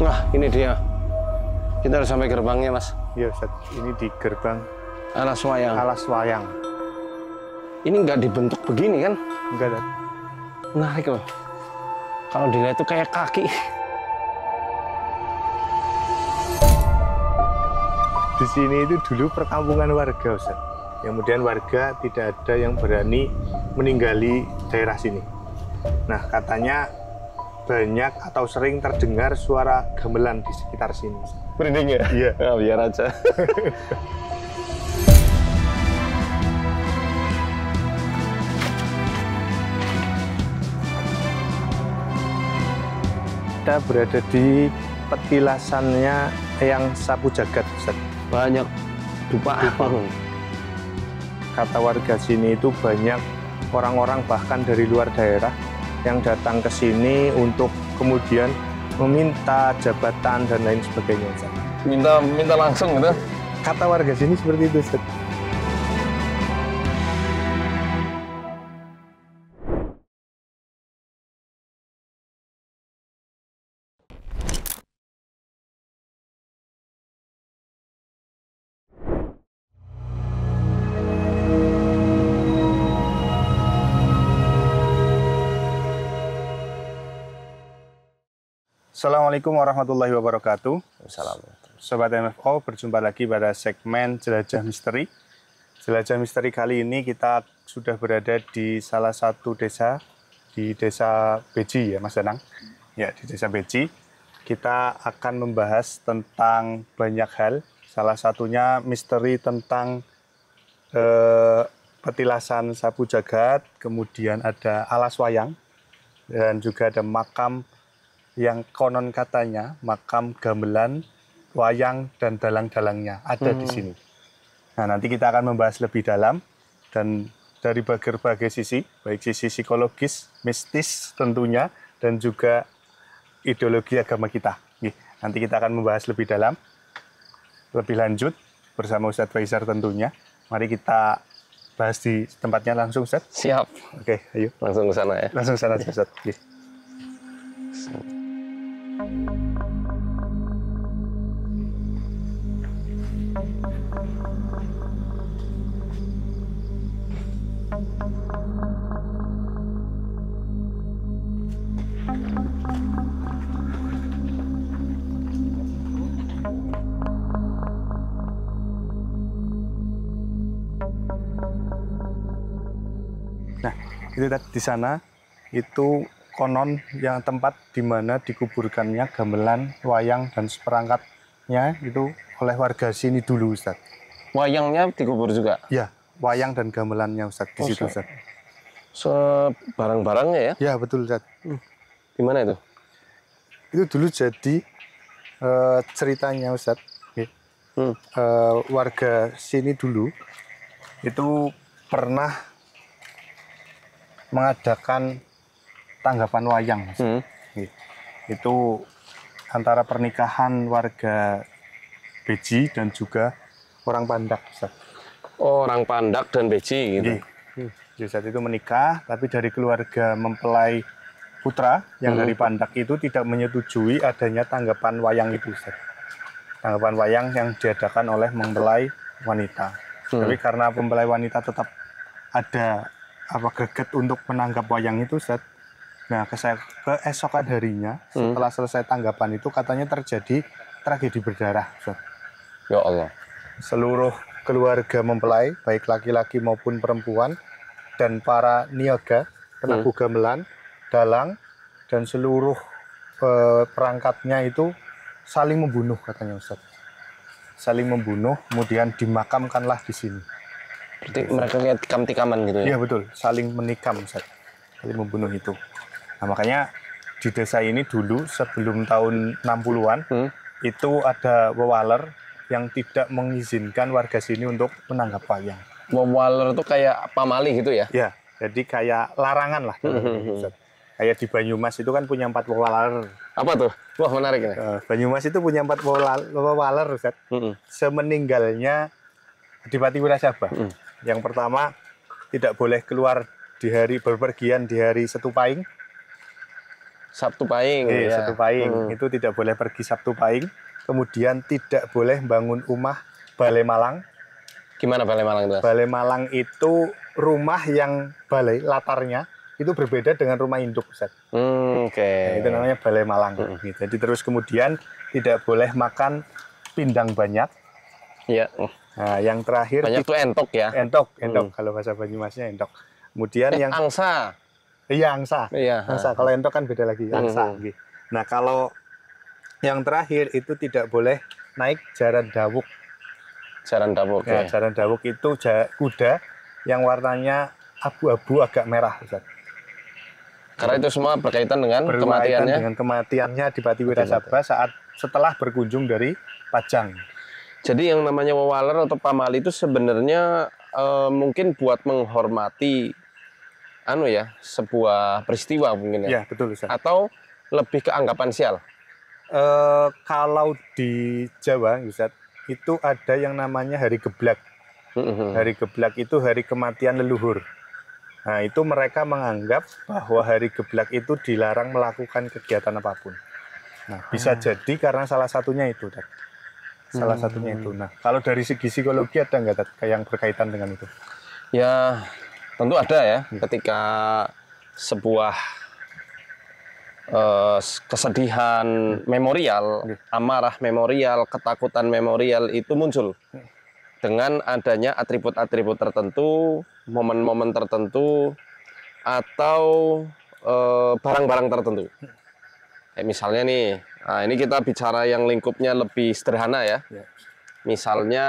Nah, ini dia. Kita udah sampai gerbangnya, Mas. Iya, Ustaz. Ini di gerbang Alas Wayang. Alas Wayang. Ini nggak dibentuk begini kan? Enggak, Ustaz. Menarik loh. Kalau dilihat itu kayak kaki. Di sini itu dulu perkampungan warga, Ustaz. Kemudian warga tidak ada yang berani meninggali daerah sini. Nah, katanya banyak atau sering terdengar suara gamelan di sekitar sini. Merinding ya? Iya. Nah, biar aja. Kita berada di petilasannya Eyang Sapu Jagat, Ustaz. Banyak dupa. Kata warga sini itu banyak orang-orang bahkan dari luar daerah yang datang ke sini untuk kemudian meminta jabatan dan lain sebagainya, Ustaz. Minta langsung gitu. Kata warga sini seperti itu, Ustaz. Assalamualaikum warahmatullahi wabarakatuh. Assalamualaikum. Sobat MFO, berjumpa lagi pada segmen Jelajah Misteri. Jelajah Misteri kali ini kita sudah berada di salah satu desa, di Desa Beji ya Mas Danang. Ya, di Desa Beji. Kita akan membahas tentang banyak hal, salah satunya misteri tentang petilasan Sapu Jagat, kemudian ada Alas Wayang, dan juga ada makam yang konon katanya makam gamelan, wayang, dan dalang-dalangnya ada di sini. Nah, nanti kita akan membahas lebih dalam dan dari berbagai sisi, baik sisi psikologis, mistis tentunya, dan juga ideologi agama kita. Nanti kita akan membahas lebih dalam, lebih lanjut bersama Ustadz Faizar tentunya. Mari kita bahas di tempatnya langsung, Ustadz. Siap. Oke, ayo. Langsung ke sana ya. Langsung sana, Ustadz. Nah, itu tadi di sana itu konon yang tempat di mana dikuburkannya gamelan, wayang, dan seperangkatnya itu oleh warga sini dulu, Ustaz. Wayangnya dikubur juga? Ya, wayang dan gamelannya, Ustaz, di situ, Ustaz. Barang-barangnya ya? Ya, betul, Ustaz. Di mana itu? Itu dulu jadi ceritanya, Ustaz. Warga sini dulu itu pernah mengadakan tanggapan wayang, itu antara pernikahan warga Beji dan juga orang Pandak, Ustaz. Oh, orang Pandak dan Beji gitu. Jadi saat itu menikah, tapi dari keluarga mempelai putra yang dari Pandak itu tidak menyetujui adanya tanggapan wayang itu, Ustaz. Tanggapan wayang yang diadakan oleh mempelai wanita. Tapi karena mempelai wanita tetap ada greget untuk menanggap wayang itu, Ustaz. Nah, keesokan harinya setelah selesai tanggapan itu katanya terjadi tragedi berdarah, Ustaz. Ya Allah. Seluruh keluarga mempelai, baik laki-laki maupun perempuan, dan para niaga, penabuh gamelan, dalang, dan seluruh perangkatnya itu saling membunuh katanya, Ustaz. Saling membunuh, kemudian dimakamkanlah di sini. Berarti mereka kayak tikam-tikaman gitu ya? Iya betul, saling menikam, Ustaz. Saling membunuh itu. Nah, makanya di desa ini dulu sebelum tahun 60-an itu ada wewaler yang tidak mengizinkan warga sini untuk menanggap wayang. Wewaler itu kayak pamali gitu ya? Ya, jadi kayak larangan lah. Ustaz. Kayak di Banyumas itu kan punya 4 wewaler. Apa tuh? Wah, menarik ini. Banyumas itu punya 4 wewaler, Ustaz. Semeninggalnya Adipati Wirasabah. Yang pertama, tidak boleh keluar di hari berpergian di hari Setupaing. Sabtu Pahing. Ya. Sabtu Pahing itu tidak boleh pergi Sabtu Pahing. Kemudian tidak boleh bangun rumah balai malang. Gimana Balai Malang itu? Balai Malang itu rumah yang balai latarnya itu berbeda dengan rumah induk, Ustaz. Oke. Nah, itu namanya Balai Malang. Jadi terus kemudian tidak boleh makan pindang banyak. Iya. Nah, yang terakhir Banyak tuh entok ya. entok kalau bahasa Banyumasnya entok. Kemudian yang angsa. Iya, angsa. Iya. Angsa. Kalau entok kan beda lagi, angsa. Nah, kalau yang terakhir itu tidak boleh naik jaran dawuk. Jaran dawuk. Ya, jaran dawuk itu kuda yang warnanya abu-abu agak merah, Ustaz. Karena itu semua berkaitan dengan kematiannya. Dengan kematiannya Adipati Wirasabha setelah berkunjung dari Pajang. Jadi yang namanya wawaler atau pamali itu sebenarnya mungkin buat menghormati sebuah peristiwa mungkin ya. Ya, betul, Ustaz. Atau lebih ke anggapan sial. Kalau di Jawa, Ustaz, itu ada yang namanya hari geblak. Hari geblak itu hari kematian leluhur. Nah, itu mereka menganggap bahwa hari geblak itu dilarang melakukan kegiatan apapun. Nah, bisa jadi karena salah satunya itu, Dad. Salah satunya itu. Nah, kalau dari segi psikologi ada nggak, Dad, yang berkaitan dengan itu? Ya, tentu ada ya. Ketika sebuah kesedihan memorial, amarah memorial, ketakutan memorial itu muncul dengan adanya atribut-atribut tertentu, momen-momen tertentu, atau barang-barang tertentu. Kayak misalnya nih, nah ini kita bicara yang lingkupnya lebih sederhana ya. Misalnya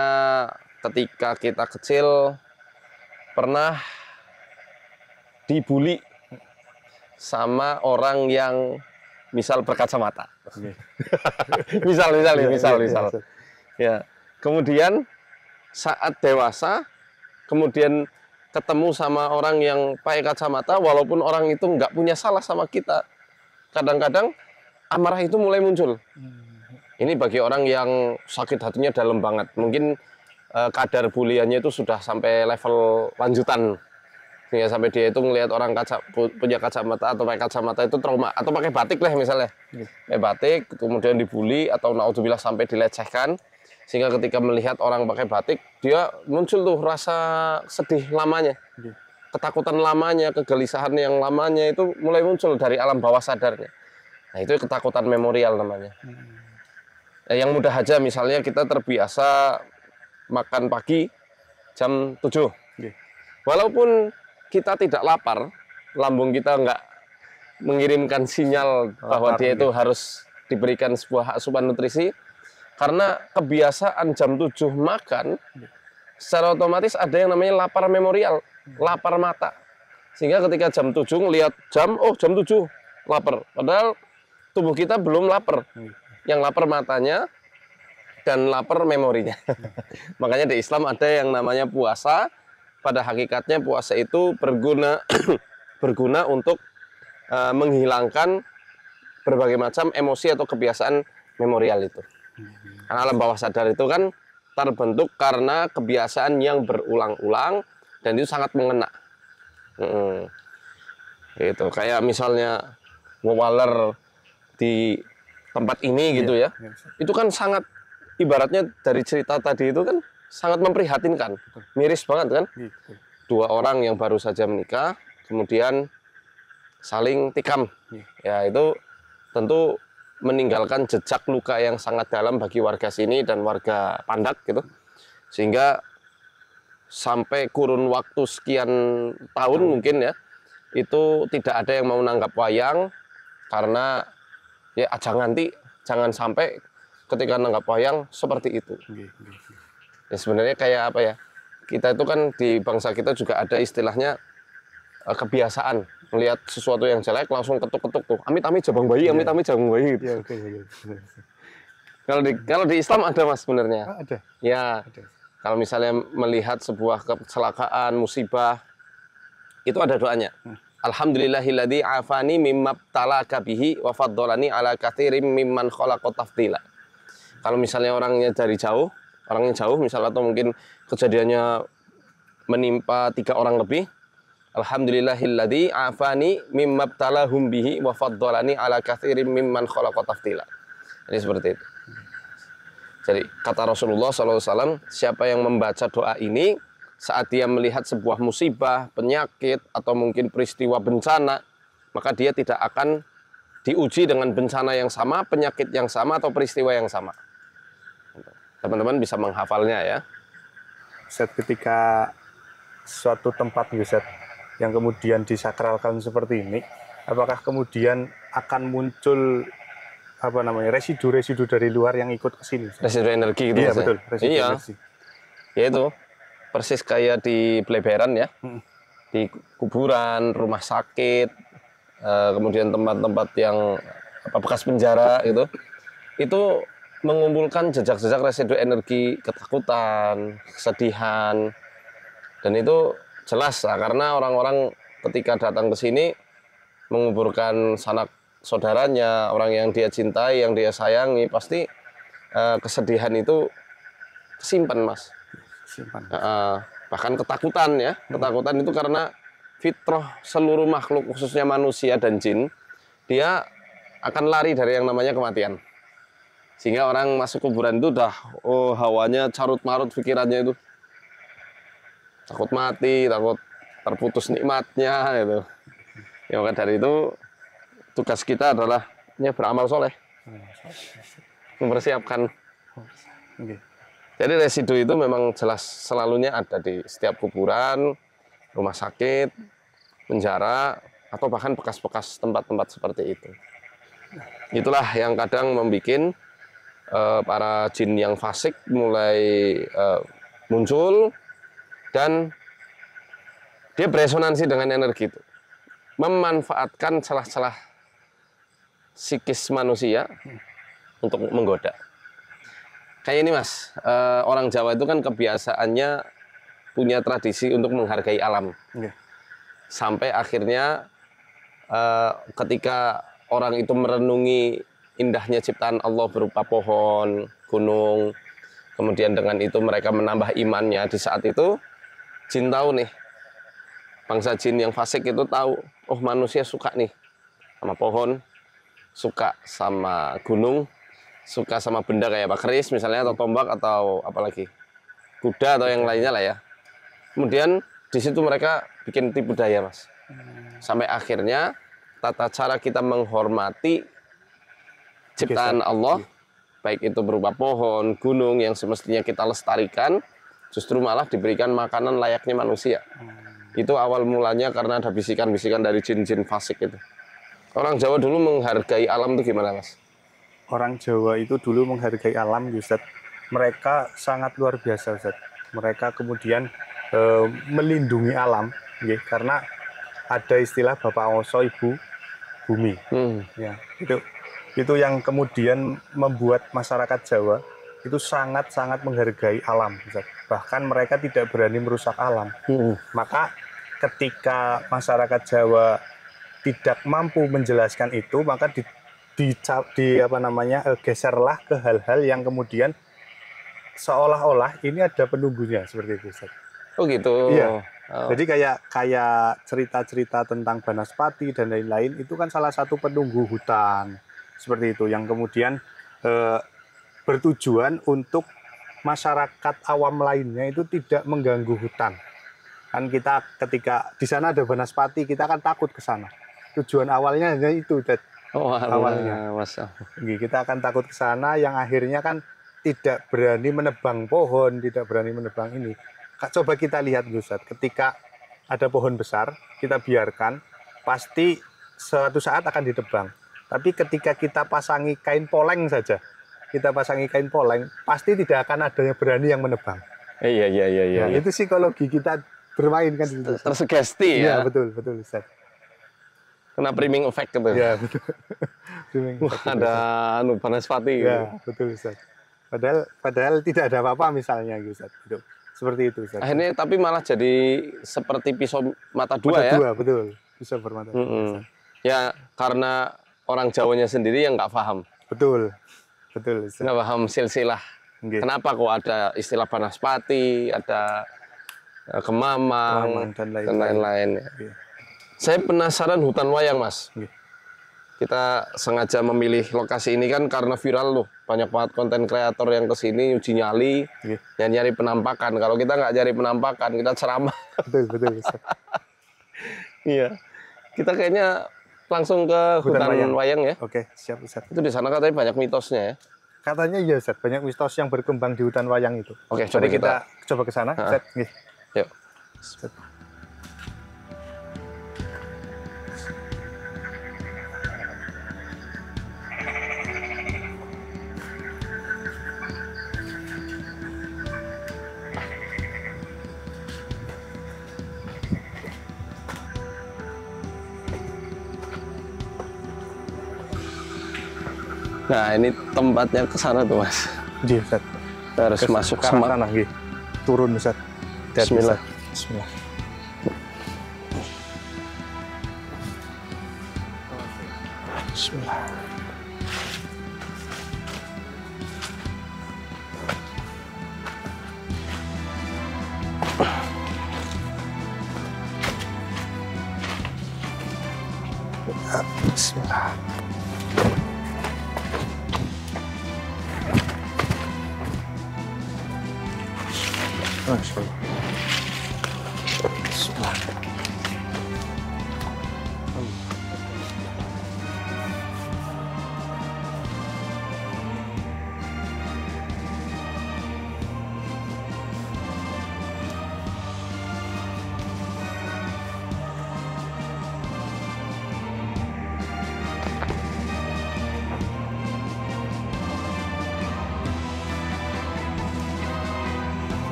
ketika kita kecil pernah dibully sama orang yang misal berkacamata. misal. Ya. Kemudian saat dewasa, kemudian ketemu sama orang yang pakai kacamata, walaupun orang itu nggak punya salah sama kita, kadang-kadang amarah itu mulai muncul. Ini bagi orang yang sakit hatinya dalam banget. Mungkin kadar buliannya itu sudah sampai level lanjutan. Sehingga sampai dia itu ngelihat orang punya kacamata atau pakai kacamata itu trauma, atau pakai batik lah misalnya, pakai batik kemudian dibully atau naudzubillah sampai dilecehkan, sehingga ketika melihat orang pakai batik dia muncul tuh rasa sedih lamanya, ketakutan lamanya, kegelisahan yang lamanya itu mulai muncul dari alam bawah sadarnya. Nah, itu ketakutan memorial namanya. Yang mudah aja misalnya kita terbiasa makan pagi jam 7, walaupun kita tidak lapar, lambung kita nggak mengirimkan sinyal bahwa dia itu harus diberikan sebuah asupan nutrisi, karena kebiasaan jam 7 makan, secara otomatis ada yang namanya lapar memorial, lapar mata. Sehingga ketika jam 7 ngelihat jam, oh jam 7, lapar. Padahal tubuh kita belum lapar. Yang lapar matanya dan lapar memorinya. Makanya di Islam ada yang namanya puasa. Pada hakikatnya puasa itu berguna untuk menghilangkan berbagai macam emosi atau kebiasaan memorial itu. Karena alam bawah sadar itu kan terbentuk karena kebiasaan yang berulang-ulang dan itu sangat mengena. Gitu. Kayak misalnya wawaler di tempat ini gitu ya. Itu kan sangat ibaratnya dari cerita tadi itu kan sangat memprihatinkan, miris banget kan? Dua orang yang baru saja menikah, kemudian saling tikam, ya itu tentu meninggalkan jejak luka yang sangat dalam bagi warga sini dan warga Pandak gitu, sehingga sampai kurun waktu sekian tahun mungkin ya, itu tidak ada yang mau nanggap wayang karena ya jangan sampai ketika nanggap wayang seperti itu. Ya sebenarnya kayak apa ya, kita itu kan di bangsa kita juga ada istilahnya kebiasaan melihat sesuatu yang jelek langsung ketuk-ketuk tuh, amit-amit jabang bayi, amit-amit jabang bayi gitu. Kalau di Islam ada Mas sebenarnya. Ada. Ya. Ada. Kalau misalnya melihat sebuah kecelakaan, musibah, itu ada doanya. Alhamdulillahilladzi afani mimma btalaka bihi wa faddalani ala katsirin mimman khalaqa tafdila. Kalau misalnya orangnya jauh misalnya, atau mungkin kejadiannya menimpa 3 orang lebih, Alhamdulillahilladzi afani mimma btalahum bihi wa faddalani ala katsirin mimman khalaqa tafdila. Ini seperti itu. Jadi kata Rasulullah SAW, siapa yang membaca doa ini saat dia melihat sebuah musibah, penyakit, atau mungkin peristiwa bencana, maka dia tidak akan diuji dengan bencana yang sama, penyakit yang sama, atau peristiwa yang sama. Teman-teman bisa menghafalnya ya. Ustaz, ketika suatu tempat Ustaz, yang kemudian disakralkan seperti ini, apakah kemudian akan muncul residu-residu dari luar yang ikut ke sini? Residu energi gitu. Iya, betul, residu energi. Ya itu, persis kayak di pelebaran ya. Di kuburan, rumah sakit, kemudian tempat-tempat yang bekas penjara gitu. Itu mengumpulkan jejak-jejak residu energi, ketakutan, kesedihan. Dan itu jelas lah, karena orang-orang ketika datang ke sini menguburkan sanak saudaranya, orang yang dia cintai, yang dia sayangi, pasti kesedihan itu simpan, Mas. Simpan. Bahkan ketakutan ya. Ketakutan itu karena fitrah seluruh makhluk, khususnya manusia dan jin, dia akan lari dari yang namanya kematian. Sehingga orang masuk kuburan itu udah hawanya carut-marut, pikirannya itu takut mati, takut terputus nikmatnya gitu. Ya, maka dari itu tugas kita adalah beramal soleh, mempersiapkan. Jadi residu itu memang jelas selalunya ada di setiap kuburan, rumah sakit, penjara, atau bahkan bekas-bekas tempat-tempat seperti itu. Itulah yang kadang membuat para jin yang fasik mulai muncul, dan dia beresonansi dengan energi itu, memanfaatkan celah-celah psikis manusia untuk menggoda. Kayak ini Mas, orang Jawa itu kan kebiasaannya punya tradisi untuk menghargai alam. Sampai akhirnya ketika orang itu merenungi indahnya ciptaan Allah berupa pohon, gunung, kemudian dengan itu mereka menambah imannya. Di saat itu jin tahu nih, bangsa jin yang fasik itu tahu, oh manusia suka nih sama pohon, suka sama gunung, suka sama benda kayak keris misalnya, atau tombak, atau apalagi kuda atau yang lainnya lah ya. Kemudian di situ mereka bikin tipu daya Mas. Sampai akhirnya tata cara kita menghormati ciptaan Allah, baik itu berupa pohon, gunung yang semestinya kita lestarikan, justru malah diberikan makanan layaknya manusia. Itu awal mulanya karena ada bisikan-bisikan dari jin-jin fasik itu. Orang Jawa dulu menghargai alam itu gimana Mas? Orang Jawa itu dulu menghargai alam, Ustaz. Mereka sangat luar biasa, Ustaz. Mereka kemudian melindungi alam, karena ada istilah Bapak Oso Ibu Bumi. Ya, itu yang kemudian membuat masyarakat Jawa itu sangat-sangat menghargai alam, Ustaz. Bahkan mereka tidak berani merusak alam. Maka ketika masyarakat Jawa tidak mampu menjelaskan itu, maka geserlah ke hal-hal yang kemudian seolah-olah ini ada penunggunya, seperti itu, Ustaz. Oh gitu. Iya. Jadi kayak cerita-cerita tentang Banaspati dan lain-lain itu kan salah satu penunggu hutan, seperti itu, yang kemudian bertujuan untuk masyarakat awam lainnya itu tidak mengganggu hutan. Kan kita ketika di sana ada Banaspati, kita kan takut ke sana. Tujuan awalnya hanya itu, awalnya. Kita akan takut ke sana, yang akhirnya kan tidak berani menebang pohon, tidak berani menebang ini. Coba kita lihat, Ustaz, ketika ada pohon besar, kita biarkan, pasti suatu saat akan ditebang. Tapi ketika kita pasangi kain poleng saja, pasti tidak akan ada yang berani yang menebang. Iya. Nah, itu psikologi kita bermain kan. Tersugesti ya. Iya, betul, Ustaz. Kena priming effect gitu. Ya, betul. Ada Banaspati. Ya, betul, Ustaz. Padahal tidak ada apa-apa misalnya, Ustaz. Gitu. Seperti itu, Ustaz. Akhirnya tapi malah jadi seperti pisau mata dua ya. Betul. Pisau bermata dua. Ya, karena orang Jawanya sendiri yang nggak paham. Betul, Ustaz. Nggak paham silsilah. Kenapa kok ada istilah Banaspati, ada Kemamang, dan dan lain-lain. Ya. Iya. Saya penasaran hutan wayang, Mas. Iya. Kita sengaja memilih lokasi ini kan karena viral loh. Banyak banget konten kreator yang kesini uji nyali, Iya. yang nyari penampakan. Kalau kita nggak nyari penampakan, kita ceramah. Betul Ustaz. Iya. Kita kayaknya langsung ke hutan wayang ya. Oke, siap Ustaz. Itu di sana katanya banyak mitosnya ya. Katanya iya Ustaz, banyak mitos yang berkembang di hutan wayang itu. Oke, Jadi kita coba ke sana, Ustaz. Nggih. Yuk. Nah, ini tempatnya ke sana tuh, Mas. Nggih, Ustaz. Kita harus masuk ke arah semak. sana, nggih. Turun Ustaz. Bismillah. Bismillah. Bismillah. Bismillah. Masya Allah. Bismillah.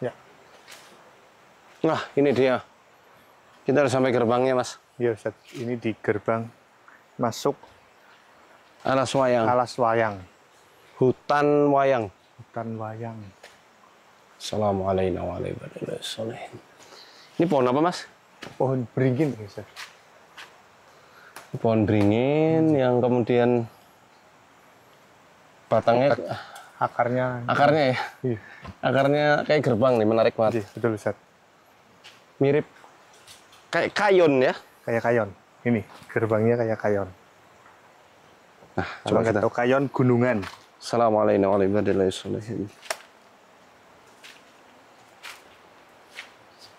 Ya. Nah, ini dia. Kita harus sampai gerbangnya, Mas. Iya, Ustaz. Ini di gerbang masuk Alas wayang. Alas Wayang. Hutan wayang. Hutan wayang. Assalamualaikum warahmatullahi wabarakatuh. Ini pohon apa, Mas? Pohon beringin, Ustaz. Pohon beringin yang kemudian batangnya, akarnya ya. Iya. Akarnya kayak gerbang nih, menarik banget. Iya, betul Ustaz. Mirip kayak kayon ya. Kayak kayon. Ini gerbangnya kayak kayon. Nah, Kalau nggak tahu kayon gunungan. Assalamualaikum warahmatullahi wabarakatuh.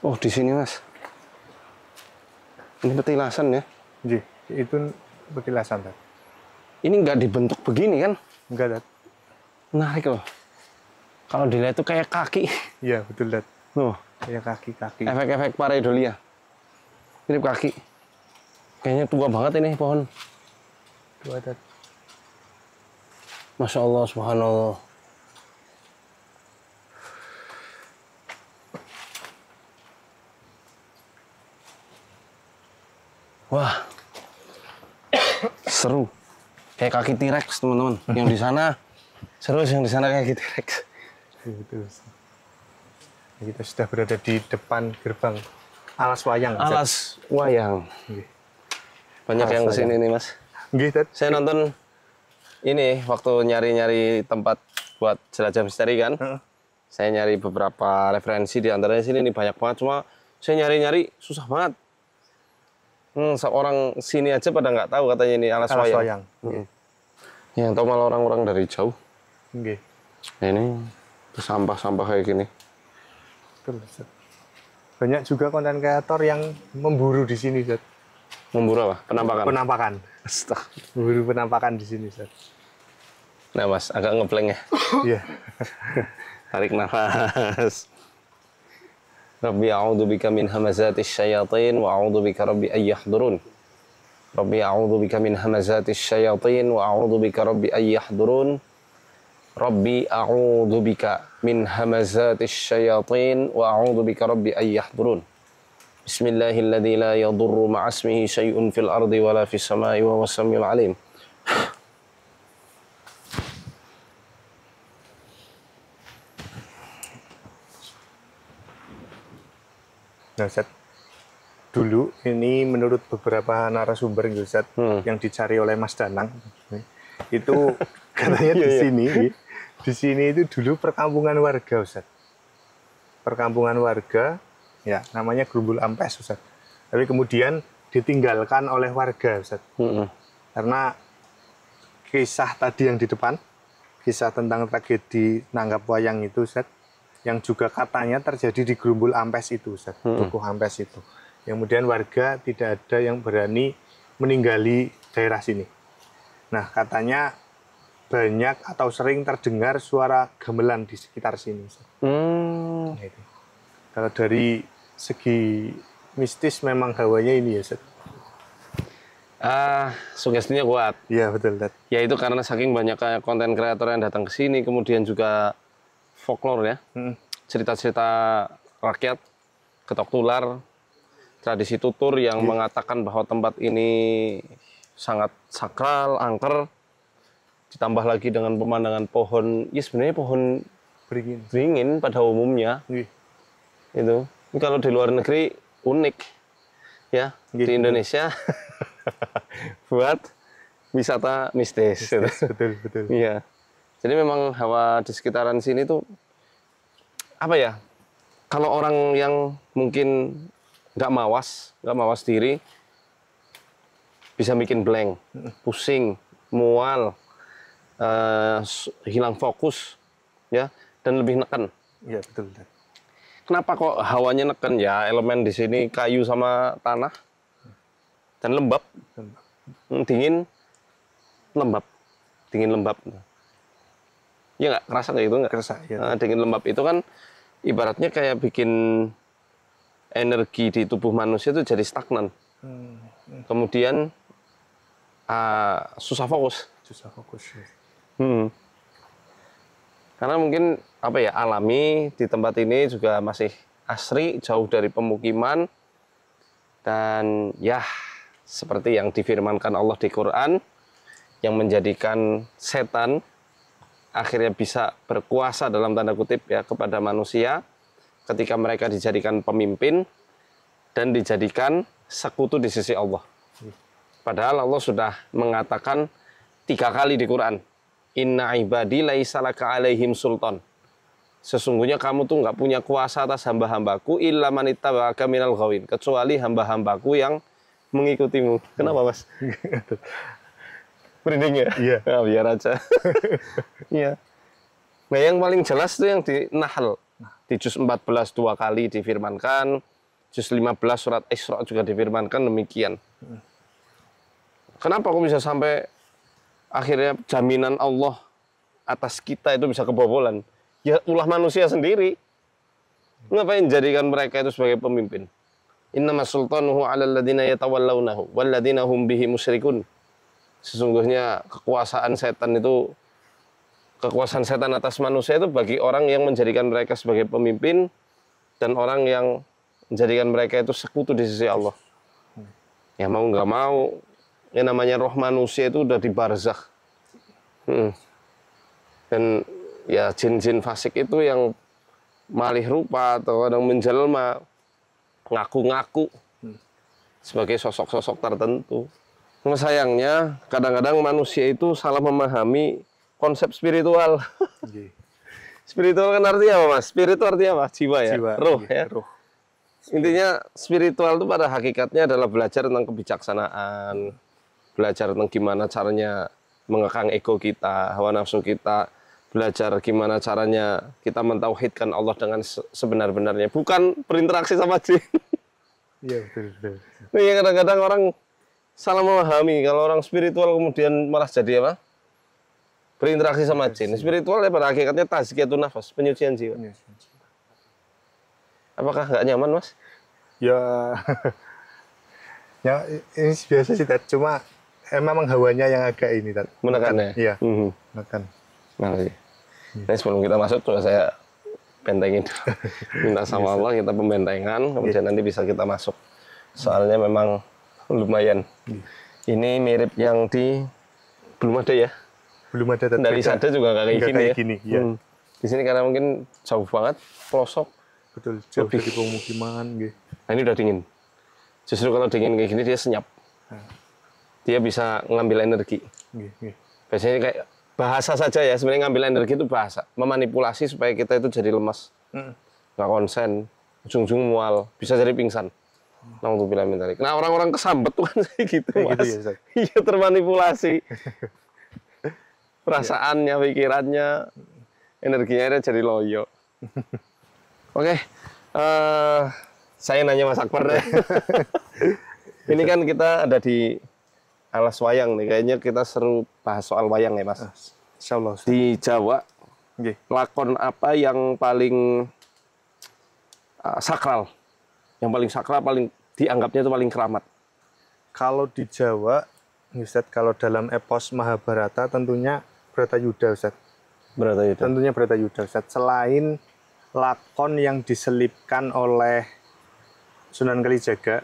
Oh, di sini, Mas. Ini petilasan ya. Iya, itu petilasan, Ustaz. Ini nggak dibentuk begini kan? Enggak, Ustaz. Menarik loh. Kalau dilihat itu kayak kaki. Iya, betul, Ustaz. Loh, Kayak kaki-kaki. efek-efek pareidolia. Mirip kaki. Kayaknya tua banget ini pohon. Tua, Ustaz. Masya Allah, subhanallah. Wah, seru. Kayak kaki T-Rex, teman-teman. Yang di sana seru, yang di sana kayak T-Rex. Iya, betul, Ustaz. Kita sudah berada di depan gerbang Alas Wayang, Ustaz. Alas wayang. Nggih. Banyak Alas yang kesini nih, Mas. Nggih, Ustaz. Saya nonton ini waktu nyari-nyari tempat buat jelajah misteri kan. Heeh. Saya nyari beberapa referensi, di antaranya sini nih banyak banget, cuma saya nyari-nyari susah banget. Seorang sini aja pada nggak tahu katanya ini Alas Alas Wayang. Wayang. Yang tahu malah orang-orang dari jauh. Nggih. Nah, ini sampah-sampah kayak gini. Betul, Ustaz. Banyak juga konten kreator yang memburu di sini, Ustaz. Memburu apa? Penampakan. Penampakan. Astagfirullah. Memburu penampakan di sini, Ustaz. Nah, Mas, agak ngepleng ya. Iya. Tarik nafas. Rabbi a'udzubika min hamazatis syayatin wa a'udzubika rabbi ay yahdurun. Rabbi a'udzubika min hamazatis syayatin wa a'udzubika rabbi ay yahdurun. Rabbi a'udzubika min hamazatis syayatin wa a'udzubika rabbi ay yahdurun. Bismillahilladzi la yadurru ma'asmihi syai'un fil ardi wala fis samai wa huwas samiul alim. Nah, Ustaz, dulu ini menurut beberapa narasumber Ustaz, yang dicari oleh Mas Danang itu katanya di sini itu dulu perkampungan warga, Ustaz. Perkampungan warga, ya namanya Grumbul Ampes, Ustaz. Tapi kemudian ditinggalkan oleh warga, Ustaz. Karena kisah tadi yang di depan, kisah tentang tragedi nanggap wayang itu, Ustaz, yang juga katanya terjadi di Grumbul Ampes itu, Ustaz, Dukuh Ampes itu. Kemudian warga tidak ada yang berani meninggali daerah sini. Nah, katanya banyak atau sering terdengar suara gamelan di sekitar sini, Ustaz. Nah, itu. Kalau dari segi mistis memang hawanya ini ya, Ustaz. Sugestinya kuat. Iya, betul, Ustaz. Ya itu karena saking banyaknya konten kreator yang datang ke sini, kemudian juga folklore ya, cerita-cerita rakyat, ketok tular, tradisi tutur yang mengatakan bahwa tempat ini sangat sakral, angker, ditambah lagi dengan pemandangan pohon, ya sebenarnya pohon beringin pada umumnya, itu. Ini kalau di luar negeri unik, ya, di Indonesia buat wisata mistis. Betul, betul. Iya. Jadi memang hawa di sekitaran sini tuh apa ya? Kalau orang yang mungkin nggak mawas diri, bisa bikin blank, pusing, mual, hilang fokus, ya, dan lebih neken. Iya, betul. Kenapa kok hawanya neken? Ya elemen di sini kayu sama tanah dan lembab, dingin, lembab, dingin lembab. Ya nggak kerasa kayak gitu nggak? Kerasa, ya. Nah, dingin lembab itu kan ibaratnya kayak bikin energi di tubuh manusia itu jadi stagnan. Kemudian susah fokus. Susah fokus. Karena mungkin apa ya, alami di tempat ini juga masih asri, jauh dari pemukiman, dan ya seperti yang difirmankan Allah di Quran, yang menjadikan setan akhirnya bisa berkuasa dalam tanda kutip ya kepada manusia ketika mereka dijadikan pemimpin dan dijadikan sekutu di sisi Allah. Padahal Allah sudah mengatakan 3 kali di Quran, Inna ibadi laisa laka alaihim sultan. Sesungguhnya kamu tuh nggak punya kuasa atas hamba-hambaku illa man ittaba'aka minal ghawin, kecuali hamba-hambaku yang mengikutimu. Kenapa, Mas? Merinding ya? Iya. Nah, biar aja. Iya. Nah, yang paling jelas tuh yang di Nahl. Di juz 14 2 kali difirmankan, juz 15 surat Isra juga difirmankan demikian. Kenapa kok bisa sampai akhirnya jaminan Allah atas kita itu bisa kebobolan? Ya ulah manusia sendiri. Ngapain jadikan mereka itu sebagai pemimpin? Innamas sultanuhu 'alal ladzina yatawallawnahu wal ladzina hum bihi musyrikun. Sesungguhnya kekuasaan setan atas manusia itu bagi orang yang menjadikan mereka sebagai pemimpin dan orang yang menjadikan mereka itu sekutu di sisi Allah. Ya mau nggak mau, yang namanya roh manusia itu udah di barzakh. Dan ya jin-jin fasik itu yang malih rupa atau kadang menjelma, ngaku-ngaku sebagai sosok-sosok tertentu. Cuma sayangnya kadang-kadang manusia itu salah memahami konsep spiritual. Spiritual kan artinya apa, Mas? Spiritual artinya apa? Jiwa ya? Jiwa, roh iya, ya? roh. Intinya spiritual itu pada hakikatnya adalah belajar tentang kebijaksanaan, belajar tentang gimana caranya mengekang ego kita, hawa nafsu kita, belajar gimana caranya kita mentauhidkan Allah dengan sebenar-benarnya, bukan berinteraksi sama jin. Iya, betul. Iya, kadang-kadang orang salah memahami kalau orang spiritual kemudian malah jadi apa? Berinteraksi sama jin. Spiritual ya pada hakikatnya tazkiyatun nafas, penyucian jiwa. Apakah nggak nyaman, Mas? Ya, ya ini biasa sih, Tat. Cuma memang hawanya yang agak ini, Tat. Menekan ya? Iya, Mhm. menekan. Nah, sih. Nah, sebelum kita masuk, coba saya bentengin dulu. Minta sama Allah kita pembentengan, kemudian nanti bisa kita masuk. Soalnya memang lumayan. Ini mirip yang di belum ada ya. Belum ada, Tat. Dari Beda. Sada juga nggak kayak Nggak gini kayak ya. gini, iya. Di sini karena mungkin jauh banget, pelosok. Betul, jauh Lebih. dari pemukiman, gitu. Nah, ini udah dingin. Justru kalau dingin kayak gini dia senyap. Dia bisa ngambil energi. Biasanya kayak bahasa saja ya, sebenarnya ngambil energi itu bahasa. Memanipulasi supaya kita itu jadi lemas. Nggak konsen, ujung-ujung mual, bisa jadi pingsan. Nah, orang-orang kesambet tuh kan kayak gitu, Kayak Mas. gitu ya, Ustaz? Iya, termanipulasi. Perasaannya, pikirannya, energinya dia jadi loyo. Oke, saya nanya Mas Akbar deh. Ini kan kita ada di Alas Wayang nih, kayaknya kita seru bahas soal wayang ya, Mas. Insya Allah. Di Jawa, Nggih. lakon apa yang paling sakral? Yang paling sakral, paling dianggapnya itu paling keramat. Kalau di Jawa, Ustaz, kalau dalam epos Mahabharata tentunya Bratayuda, Ustaz. Bratayuda. Tentunya Bratayuda, Ustaz. Selain lakon yang diselipkan oleh Sunan Kalijaga,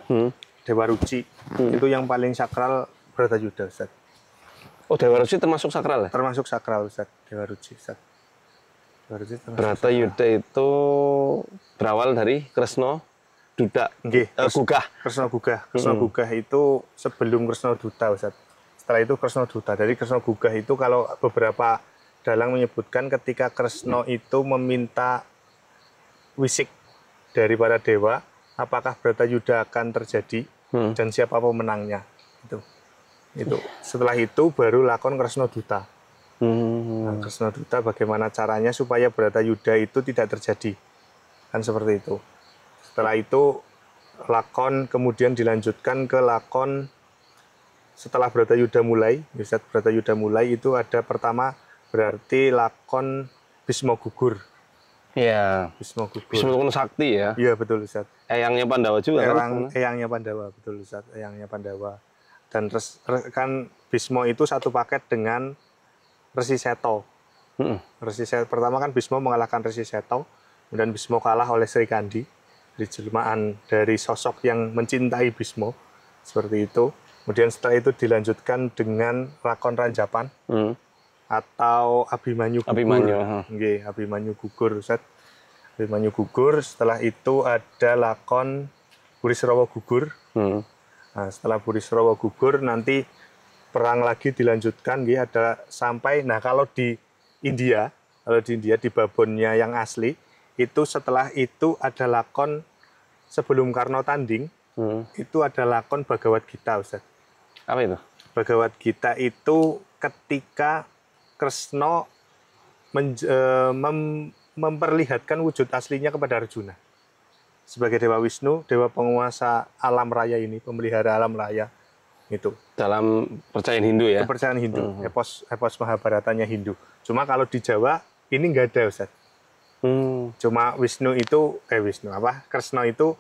Dewa Ruci, itu yang paling sakral Bratayuda, Ustaz. Oh, Dewa Ruci termasuk sakral ya? Termasuk sakral, Ustaz. Dewa Ruci, Ustaz. Dewa Ruci termasuk Bratayuda itu berawal dari Kresna Duda, Nggih, Gugah. Kresna Gugah. Kresna Gugah itu sebelum Kresna Duta, Ustaz. Setelah itu Kresna Duta. Dari Kresna Gugah itu kalau beberapa dalang menyebutkan ketika Kresna itu meminta wisik dari para dewa, apakah Bratayuda akan terjadi dan siapa pemenangnya. Itu. Setelah itu baru lakon Kresna Duta. Nah, Kresna Duta bagaimana caranya supaya Bratayuda itu tidak terjadi. Kan seperti itu. Setelah itu lakon kemudian dilanjutkan ke lakon setelah Bratayuda mulai. Ustaz, Bratayuda mulai itu ada pertama berarti lakon Bisma Gugur. Iya. Bisma Gugur. Bisma Gugur sakti ya. Iya, betul, Ustaz. Eyangnya Pandawa juga kan? Eyangnya Pandawa, betul, Ustaz. Eyangnya Pandawa. Dan kan Bisma itu satu paket dengan Resi Seto. Resi Seto pertama kan Bisma mengalahkan Resi Seto, kemudian Bisma kalah oleh Sri Kandi. Di jelmaan dari sosok yang mencintai Bisma, seperti itu. Kemudian setelah itu dilanjutkan dengan lakon Ranjapan atau Abimanyu Gugur. Abimanyu Gugur, Ustaz. Abimanyu Gugur. Setelah itu ada lakon Burisrawa Gugur. Nah, setelah Burisrawa Gugur nanti perang lagi dilanjutkan, ada sampai. Nah, kalau di India di babonnya yang asli itu setelah itu ada lakon sebelum Karno tanding, itu ada lakon Bhagavad Gita, Ustaz. Apa itu? Bhagavad Gita itu ketika Kresna memperlihatkan wujud aslinya kepada Arjuna. Sebagai Dewa Wisnu, Dewa penguasa alam raya ini, pemelihara alam raya. Itu. Dalam percayaan Hindu ya? Kepercayaan Hindu, epos Mahabharatanya Hindu. Cuma kalau di Jawa, ini nggak ada, Ustaz. Cuma Kresna itu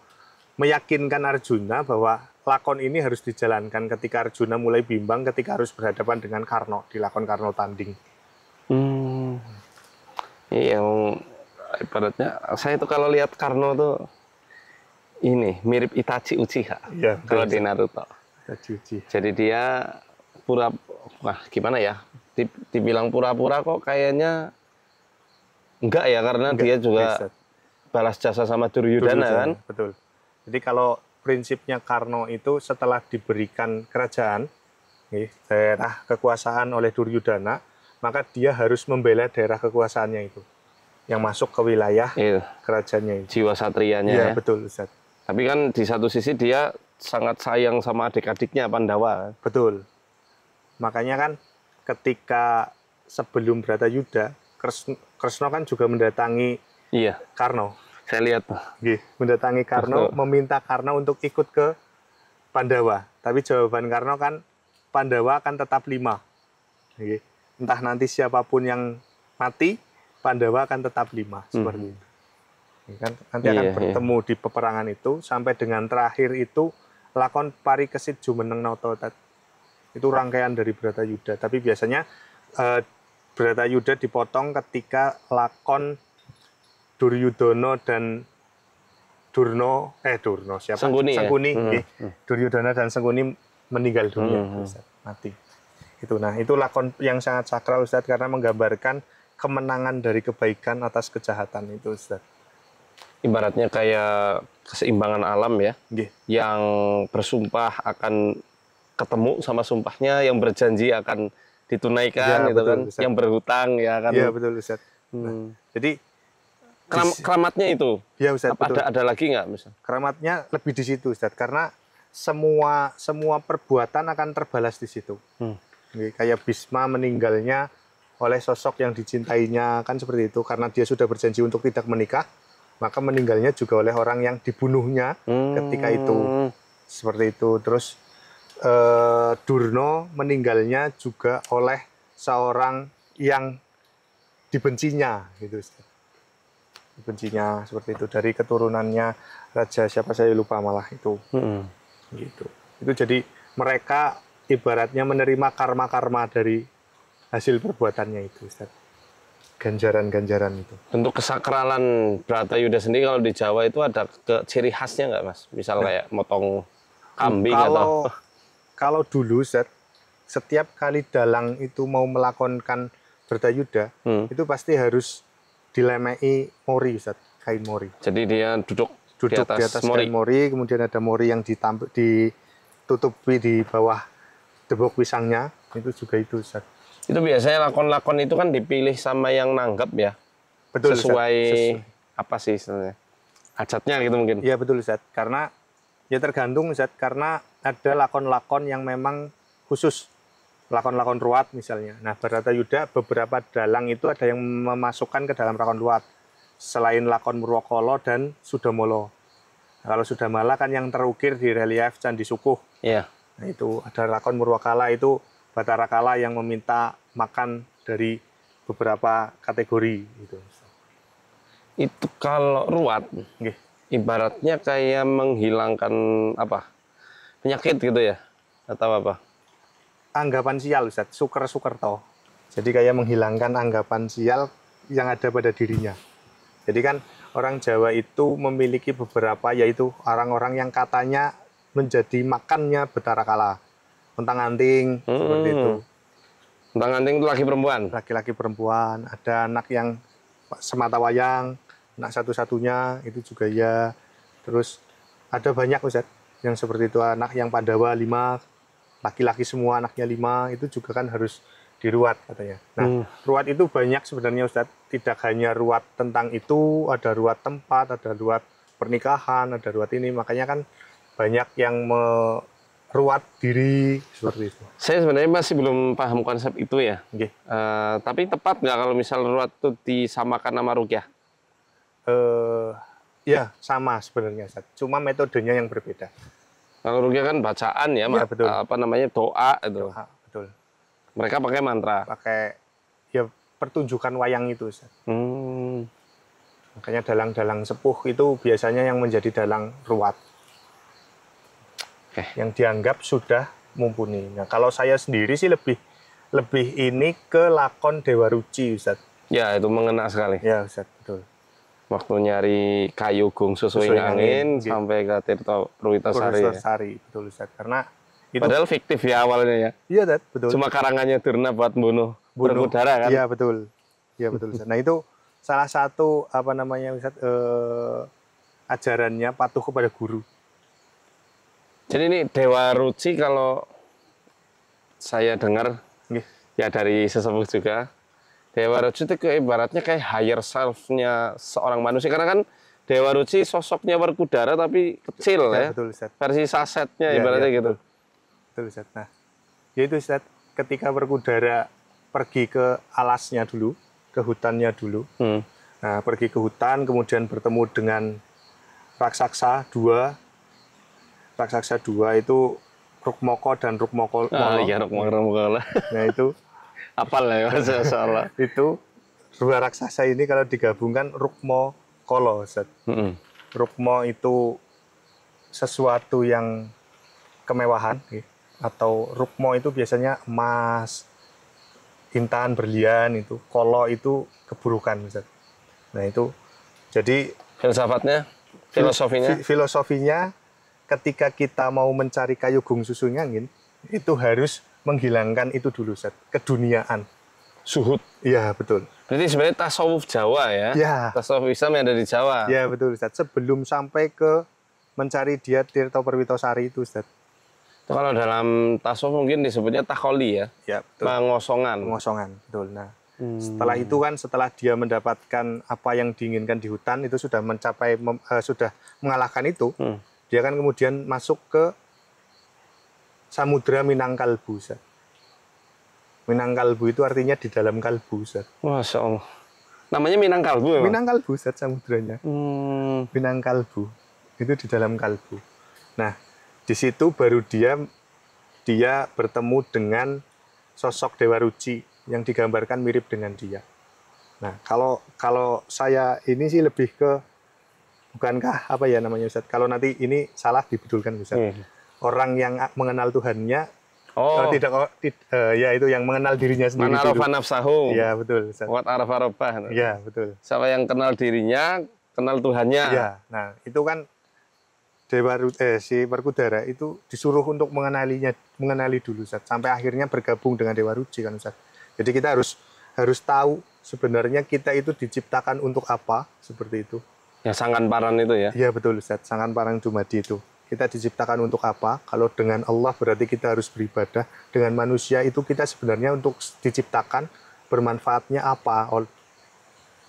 meyakinkan Arjuna bahwa lakon ini harus dijalankan ketika Arjuna mulai bimbang ketika harus berhadapan dengan Karno di lakon Karno tanding. Iya, ibaratnya saya itu kalau lihat Karno tuh ini mirip Itachi Uchiha. Iya, kalau di Naruto. Jadi dia gimana ya? Dibilang pura-pura kok kayaknya enggak ya, karena dia juga balas jasa sama Duryudana kan? Betul. Jadi kalau prinsipnya Karno itu setelah diberikan kerajaan, daerah kekuasaan oleh Duryudana, maka dia harus membela daerah kekuasaannya itu, yang masuk ke wilayah kerajaannya itu. Jiwa satrianya ya. Betul, Ustaz. Tapi kan di satu sisi dia sangat sayang sama adik-adiknya Pandawa. Betul. Makanya kan ketika sebelum Bratayuda, Kresna kan juga mendatangi Karno. Saya lihat. Mendatangi Karno, meminta Karno untuk ikut ke Pandawa. Tapi jawaban Karno kan Pandawa akan tetap 5. Entah nanti siapapun yang mati, Pandawa akan tetap 5. Seperti itu. kan nanti akan bertemu di peperangan itu sampai dengan terakhir itu lakon Parikesit Jumeneng Nata. Itu rangkaian dari Bratayuda, tapi biasanya Bratayuda dipotong ketika lakon Duryudana dan Durna siapa? Sengkuni, ya? Duryudana dan Sengkuni meninggal dunia, Ustaz, mati. Itu lakon yang sangat sakral, Ustaz, karena menggambarkan kemenangan dari kebaikan atas kejahatan itu, Ustaz. Ibaratnya kayak keseimbangan alam ya, yang bersumpah akan ketemu sama sumpahnya, yang berjanji akan ditunaikan, gitu kan, Ustaz. Yang berhutang ya kan. Iya betul, Ustaz. Nah, jadi keramatnya itu. Ya, Ustaz, apa ada lagi nggak misal? Keramatnya lebih di situ, Ustaz, karena semua perbuatan akan terbalas di situ. Kayak Bisma meninggalnya oleh sosok yang dicintainya, kan seperti itu, karena dia sudah berjanji untuk tidak menikah, maka meninggalnya juga oleh orang yang dibunuhnya ketika itu. Seperti itu. Terus Durna meninggalnya juga oleh seorang yang dibencinya, gitu, Ustaz. Dibencinya seperti itu, dari keturunannya raja siapa saya lupa malah itu. Gitu. Itu jadi mereka ibaratnya menerima karma-karma dari hasil perbuatannya itu, Ustaz. Ganjaran-ganjaran itu. Untuk kesakralan Bratayuda sendiri kalau di Jawa itu ada ciri khasnya nggak, Mas? Misal kayak motong kambing atau kalau dulu, Ustaz, setiap kali dalang itu mau melakonkan Bratayuda, itu pasti harus dilemei mori, Ustaz, kain mori. Jadi dia duduk di atas mori. Kain mori, kemudian ada mori yang ditutupi di bawah debok pisangnya, itu juga itu, Ustaz. Itu biasanya lakon-lakon itu kan dipilih sama yang nanggap ya. Betul, sesuai apa sih istilahnya? Hajatnya gitu mungkin. Iya betul, Ustaz. Karena ya tergantung, Ustaz, karena ada lakon-lakon yang memang khusus. Lakon-lakon ruat misalnya. Nah, Bratayuda beberapa dalang itu ada yang memasukkan ke dalam lakon ruat. Selain lakon Murwakala dan Sudamala. Nah, kalau Sudamala kan yang terukir di relief Candi Sukuh. Iya. Nah, itu ada lakon Murwakala itu Bathara Kala yang meminta makan dari beberapa kategori gitu. Itu kalau ruat, ibaratnya kayak menghilangkan apa? Penyakit gitu ya? Atau apa? Anggapan sial, Ustaz, Sukerto. Jadi kayak menghilangkan anggapan sial yang ada pada dirinya. Jadi kan orang Jawa itu memiliki beberapa, yaitu orang-orang yang katanya menjadi makannya Bathara Kala. Mentang-anting, seperti itu. Mentang-anting itu laki perempuan? Laki-laki perempuan. Ada anak yang semata wayang, anak satu-satunya, itu juga ya. Terus ada banyak, Ustaz, yang seperti itu. Anak yang Pandawa 5, laki-laki semua anaknya 5, itu juga kan harus diruat katanya. Nah, ruat itu banyak sebenarnya, Ustaz. Tidak hanya ruat tentang itu, ada ruat tempat, ada ruat pernikahan, ada ruat ini. Makanya kan banyak yang ruat diri seperti itu. Saya sebenarnya masih belum paham konsep itu ya. Tapi tepat nggak kalau misal ruat itu disamakan sama rukyah? Ya sama sebenarnya, Ustaz. Cuma metodenya yang berbeda. Kalau rukyah kan bacaan ya, betul. Apa namanya, doa itu. Doa, betul. Mereka pakai mantra. Pakai ya pertunjukan wayang itu, Ustaz. Makanya dalang-dalang sepuh itu biasanya yang menjadi dalang ruat. Yang dianggap sudah mumpuni. Nah, kalau saya sendiri sih lebih ini ke lakon Dewa Ruci, Ustaz. Ya, itu mengena sekali. Ya, Ustaz, betul. Waktu nyari kayu gung susuing angin sampai ke Tirta Purwitasari. Betul, Ustaz. Karena itu padahal fiktif ya awalnya ya. Iya, Ustaz, betul. Cuma karangannya Durna buat bunuh Werkudara kan. Iya, betul. Iya, betul, Ustaz. Nah, itu salah satu apa namanya, Ustaz, ajarannya patuh kepada guru. Jadi ini Dewa Ruci kalau saya dengar ya dari sesepuh juga, Dewa Ruci itu ibaratnya kayak higher self-nya seorang manusia. Karena kan Dewa Ruci sosoknya Werkudara tapi kecil ya. Betul, Ustaz. Versi sasetnya ibaratnya gitu. Betul, Ustaz. Nah, yaitu Ustaz, ketika Werkudara pergi ke alasnya dulu, ke hutannya dulu. Nah, pergi ke hutan, kemudian bertemu dengan raksasa 2. Raksasa 2 itu Rukmoko dan Rukmoko. Iya, Rukmoko. Nah, itu apal ya, Mas, salah. Itu 2 raksasa ini kalau digabungkan Rukmo kolo, Ustaz. Rukmo itu sesuatu yang kemewahan, atau rukmo itu biasanya emas, intan, berlian itu. Kolo itu keburukan, Ustaz. Nah itu, jadi Filsafatnya, filosofinya ketika kita mau mencari kayu gung susu angin, itu harus menghilangkan itu dulu, Ustaz, keduniaan. Suhud. Iya, betul. Berarti sebenarnya tasawuf Jawa ya? Ya. Tasawuf Islam yang ada di Jawa. Iya, betul, Ustaz. Sebelum sampai ke mencari dia Tirto Perwitosari itu, Ustaz. Itu kalau dalam tasawuf mungkin disebutnya takholi ya? Ya, betul. Pengosongan, betul. Nah, setelah itu kan, setelah dia mendapatkan apa yang diinginkan di hutan, itu sudah mencapai, sudah mengalahkan itu, dia kan kemudian masuk ke Samudra Minangkalbu, Ustaz. Minangkalbu itu artinya di dalam kalbu, Ustaz. Masya Allah. Namanya Minangkalbu ya? Minangkalbu, Ustaz, samudranya. Minangkalbu. Itu di dalam kalbu. Nah, di situ baru dia bertemu dengan sosok Dewa Ruci yang digambarkan mirip dengan dia. Nah, kalau saya ini sih lebih ke, bukankah apa ya namanya, Ustaz? Kalau nanti ini salah dibetulkan, Ustaz. Orang yang mengenal Tuhannya, ya itu yang mengenal dirinya sendiri. Man arafa nafsahu. Ya, betul, Ustaz. Wat arafa rabbah. Ya, betul. Siapa yang kenal dirinya, kenal Tuhannya. Ya, nah itu kan si Werkudara itu disuruh untuk mengenali dulu, Ustaz, sampai akhirnya bergabung dengan Dewa Ruci kan, Ustaz. Jadi kita harus tahu sebenarnya kita itu diciptakan untuk apa, seperti itu. Ya, Sangkan Paran itu ya? Iya, betul, Ustaz. Sangkan Parang Dumadi itu. Kita diciptakan untuk apa? Kalau dengan Allah berarti kita harus beribadah. Dengan manusia itu kita sebenarnya untuk diciptakan bermanfaatnya apa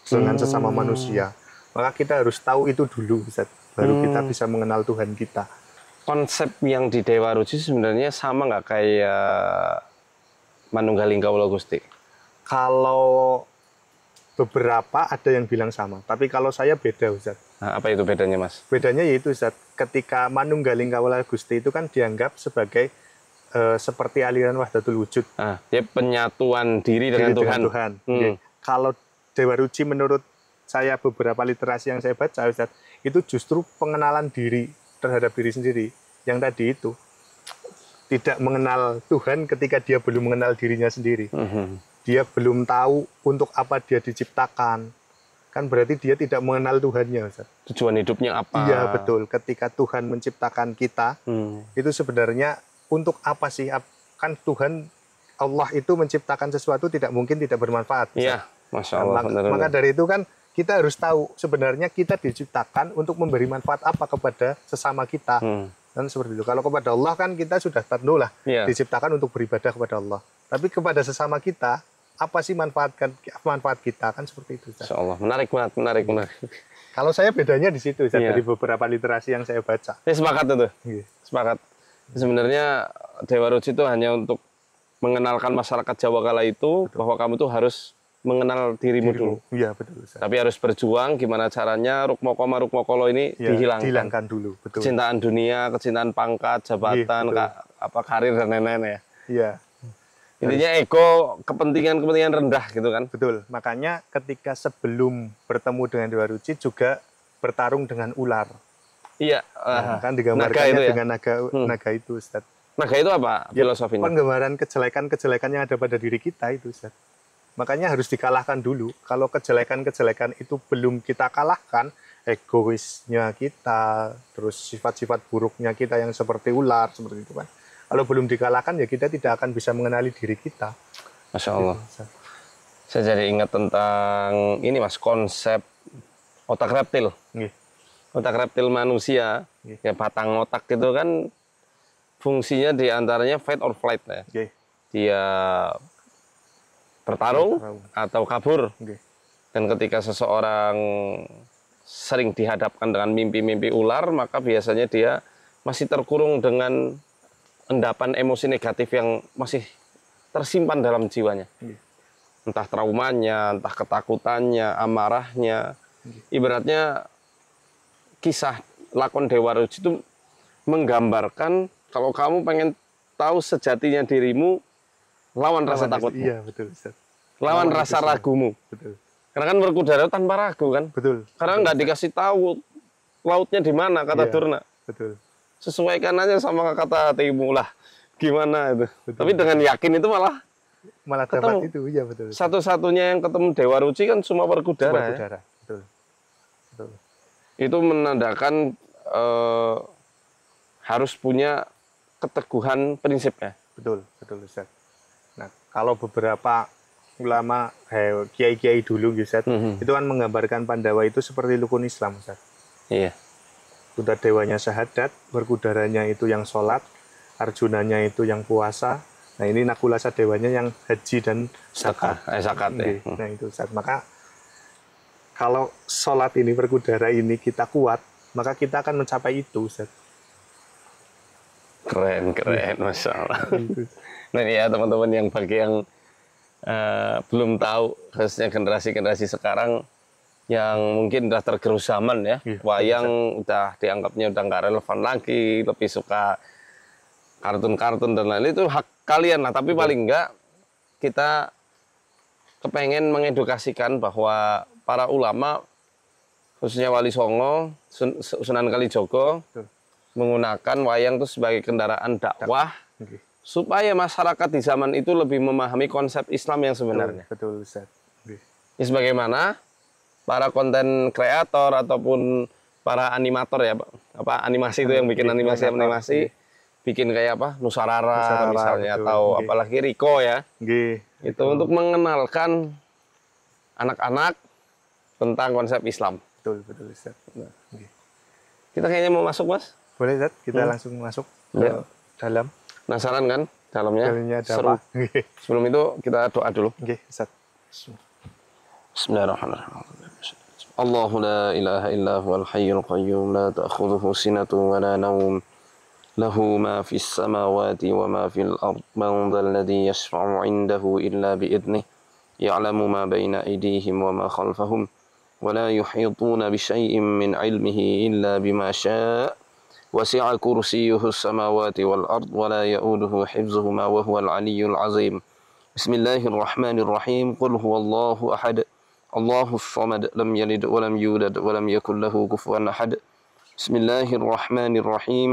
dengan sesama manusia. Maka kita harus tahu itu dulu, Ustaz. Baru kita bisa mengenal Tuhan kita. Konsep yang di Dewa Ruci sebenarnya sama nggak kayak Manunggaling Kawula Gusti? Kalau beberapa ada yang bilang sama, tapi kalau saya beda, Ustaz. Nah, apa itu bedanya, Mas? Bedanya yaitu, Ustaz, ketika Manunggaling Kawula Gusti itu kan dianggap sebagai seperti aliran Wahdatul Wujud. Dia penyatuan diri dengan Tuhan. Kalau Dewa Ruci menurut saya beberapa literasi yang saya baca, Ustaz, itu justru pengenalan diri terhadap diri sendiri. Yang tadi itu tidak mengenal Tuhan ketika dia belum mengenal dirinya sendiri. Dia belum tahu untuk apa dia diciptakan. Kan berarti dia tidak mengenal Tuhannya, Ustaz. Tujuan hidupnya apa? Iya, betul. Ketika Tuhan menciptakan kita, itu sebenarnya untuk apa sih? Kan Tuhan, Allah itu menciptakan sesuatu tidak mungkin tidak bermanfaat. Iya, Masya Allah. Maka dari itu kan kita harus tahu sebenarnya kita diciptakan untuk memberi manfaat apa kepada sesama kita. Dan seperti itu. Kalau kepada Allah kan kita sudah tentulah diciptakan untuk beribadah kepada Allah. Tapi kepada sesama kita, apa sih manfaat kita, kan seperti itu, Ustaz. Insya Allah. Menarik. Kalau saya bedanya di situ, Ustaz, dari beberapa literasi yang saya baca. Ini sepakat itu. Sepakat. Sebenarnya Dewa Ruci itu hanya untuk mengenalkan masyarakat Jawa kala itu, bahwa kamu tuh harus mengenal dirimu dulu. Iya, betul, Ustaz. Tapi harus berjuang gimana caranya Rukmokolo ini dihilangkan dulu, betul. Kecintaan dunia, kecintaan pangkat, jabatan, karir dan lain-lain ya. Iya. Intinya ego, kepentingan rendah gitu kan. Betul. Makanya ketika sebelum bertemu dengan Dewa Ruci juga bertarung dengan ular. Iya. Kan digambarkannya naga ya? dengan naga itu, Ustaz. Naga itu apa filosofinya? Penggambaran kejelekan yang ada pada diri kita itu, Ustaz. Makanya harus dikalahkan dulu. Kalau kejelekan itu belum kita kalahkan, egoisnya kita, terus sifat-sifat buruknya kita yang seperti ular, seperti itu kan. Kalau belum dikalahkan ya kita tidak akan bisa mengenali diri kita. Masya Allah. Saya jadi ingat tentang ini, Mas, konsep otak reptil. Otak reptil manusia, ya batang otak itu kan fungsinya diantaranya fight or flight ya. Dia bertarung atau kabur. Dan ketika seseorang sering dihadapkan dengan mimpi-mimpi ular, maka biasanya dia masih terkurung dengan endapan emosi negatif yang masih tersimpan dalam jiwanya. Entah traumanya, entah ketakutannya, amarahnya. Ibaratnya kisah lakon Dewa Ruci itu menggambarkan kalau kamu pengen tahu sejatinya dirimu, lawan rasa takutmu. Iya, betul, Ustaz. Lawan rasa ragumu. Betul. Karena kan berkudara tanpa ragu kan. Betul. Karena nggak dikasih tahu lautnya di mana kata Iya, Durna. betul. Sesuaikan aja sama kata hatimu lah. Gimana itu. Betul. Tapi dengan yakin itu malah Malah ketemu. dapat itu, ya betul. Satu-satunya yang ketemu Dewa Ruci kan cuma berkudara. Cuma Ya. udara. Betul. Betul. Itu menandakan harus punya keteguhan prinsipnya. Betul, betul Ustaz. Nah, kalau beberapa ulama kiai-kiai dulu Ustaz, itu kan menggambarkan Pandawa itu seperti rukun Islam Ustaz. Iya. Kuda dewanya syahadat, berkudaranya itu yang sholat, Arjunanya itu yang puasa. Nah, ini Nakulasa dewanya yang haji dan zakat. Zakat ya. Nah, itu Ustaz. Maka kalau sholat ini berkudara ini kita kuat, maka kita akan mencapai itu Ustaz. Keren, Masya Allah. Nah ini ya teman-teman yang bagi yang belum tahu, khususnya generasi-generasi sekarang yang mungkin udah tergerus zaman ya, wayang udah dianggapnya udah nggak relevan lagi, lebih suka kartun-kartun dan lain-lain, itu hak kalian lah. Tapi paling enggak kita kepengen mengedukasikan bahwa para ulama, khususnya Wali Songo, Sunan Kalijogo, menggunakan wayang itu sebagai kendaraan dakwah supaya masyarakat di zaman itu lebih memahami konsep Islam yang sebenarnya. Betul Ustaz. Ya, sebagaimana para konten kreator ataupun para animator ya, animasi itu yang bikin animasi, bikin kayak apa Nusarara misalnya, betul, atau apalagi Riko ya, itu untuk mengenalkan anak-anak tentang konsep Islam. Betul Ustaz. Nah, kita kayaknya mau masuk Mas. Boleh Ustaz, kita langsung masuk ke dalam. Penasaran kan dalamnya? Seru. Sebelum itu kita doa dulu. Ustaz. Bismillahirrahmanirrahim. Allahu la ilaha illa huwal hayyul qayyum la ta'khudhuhu sinatun wa la nawm. Lahu ma fis samawati wa ma fil ard. Man dhal ladzi yashfa'u 'indahu illa bi idnih. Ya'lamu ma baina aydihim wa ma khalfahum. Wa la yuhituna bi syai'in min 'ilmihi illa bima syaa'. وسع كرسيه السماوات والأرض ولا يؤوده حفظهما وهو العلي العظيم بسم الله الرحمن الرحيم قل هو الله أحد الله الصمد لم يلد ولم يولد ولم يكن له كفوا أحد بسم الله الرحمن الرحيم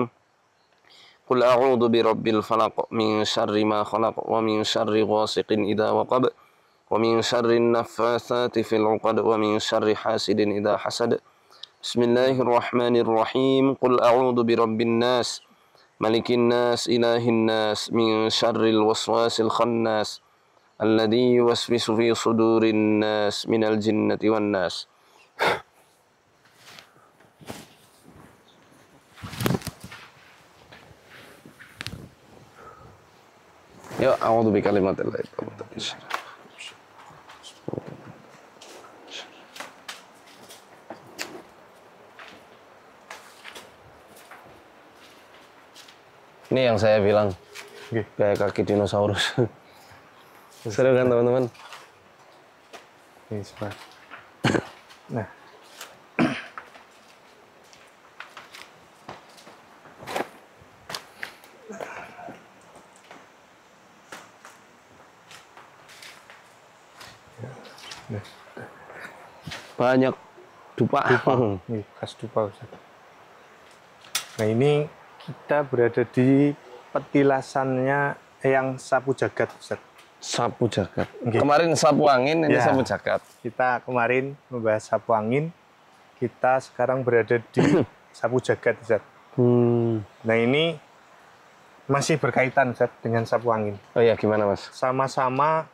قل أعوذ برب الفلق من شر ما خلق ومن شر غاسق إذا وقب ومن شر النفاثات في العقد ومن شر حاسد إذا حسد بسم الله الرحمن الرحيم قل أعوذ برب الناس ملك الناس إله الناس من شر الوسواس الخناس الذي يوسوس في صدور الناس من الجنة والناس. Ya, أعوذ بكلمات الله التامة من شر. Ini yang saya bilang, kayak kaki dinosaurus. Seru kan teman-teman? Ini sebentar. Nah. Banyak dupa. Ini khas dupa Ustaz. Nah ini kita berada di petilasannya yang sapu jagat Ustaz. Sapu jagat. Kemarin sapu angin, ini sapu jagat. Kita kemarin membahas sapu angin, kita sekarang berada di sapu jagat Ustaz. Nah ini masih berkaitan Ustaz dengan sapu angin. Oh iya, gimana Mas? Sama-sama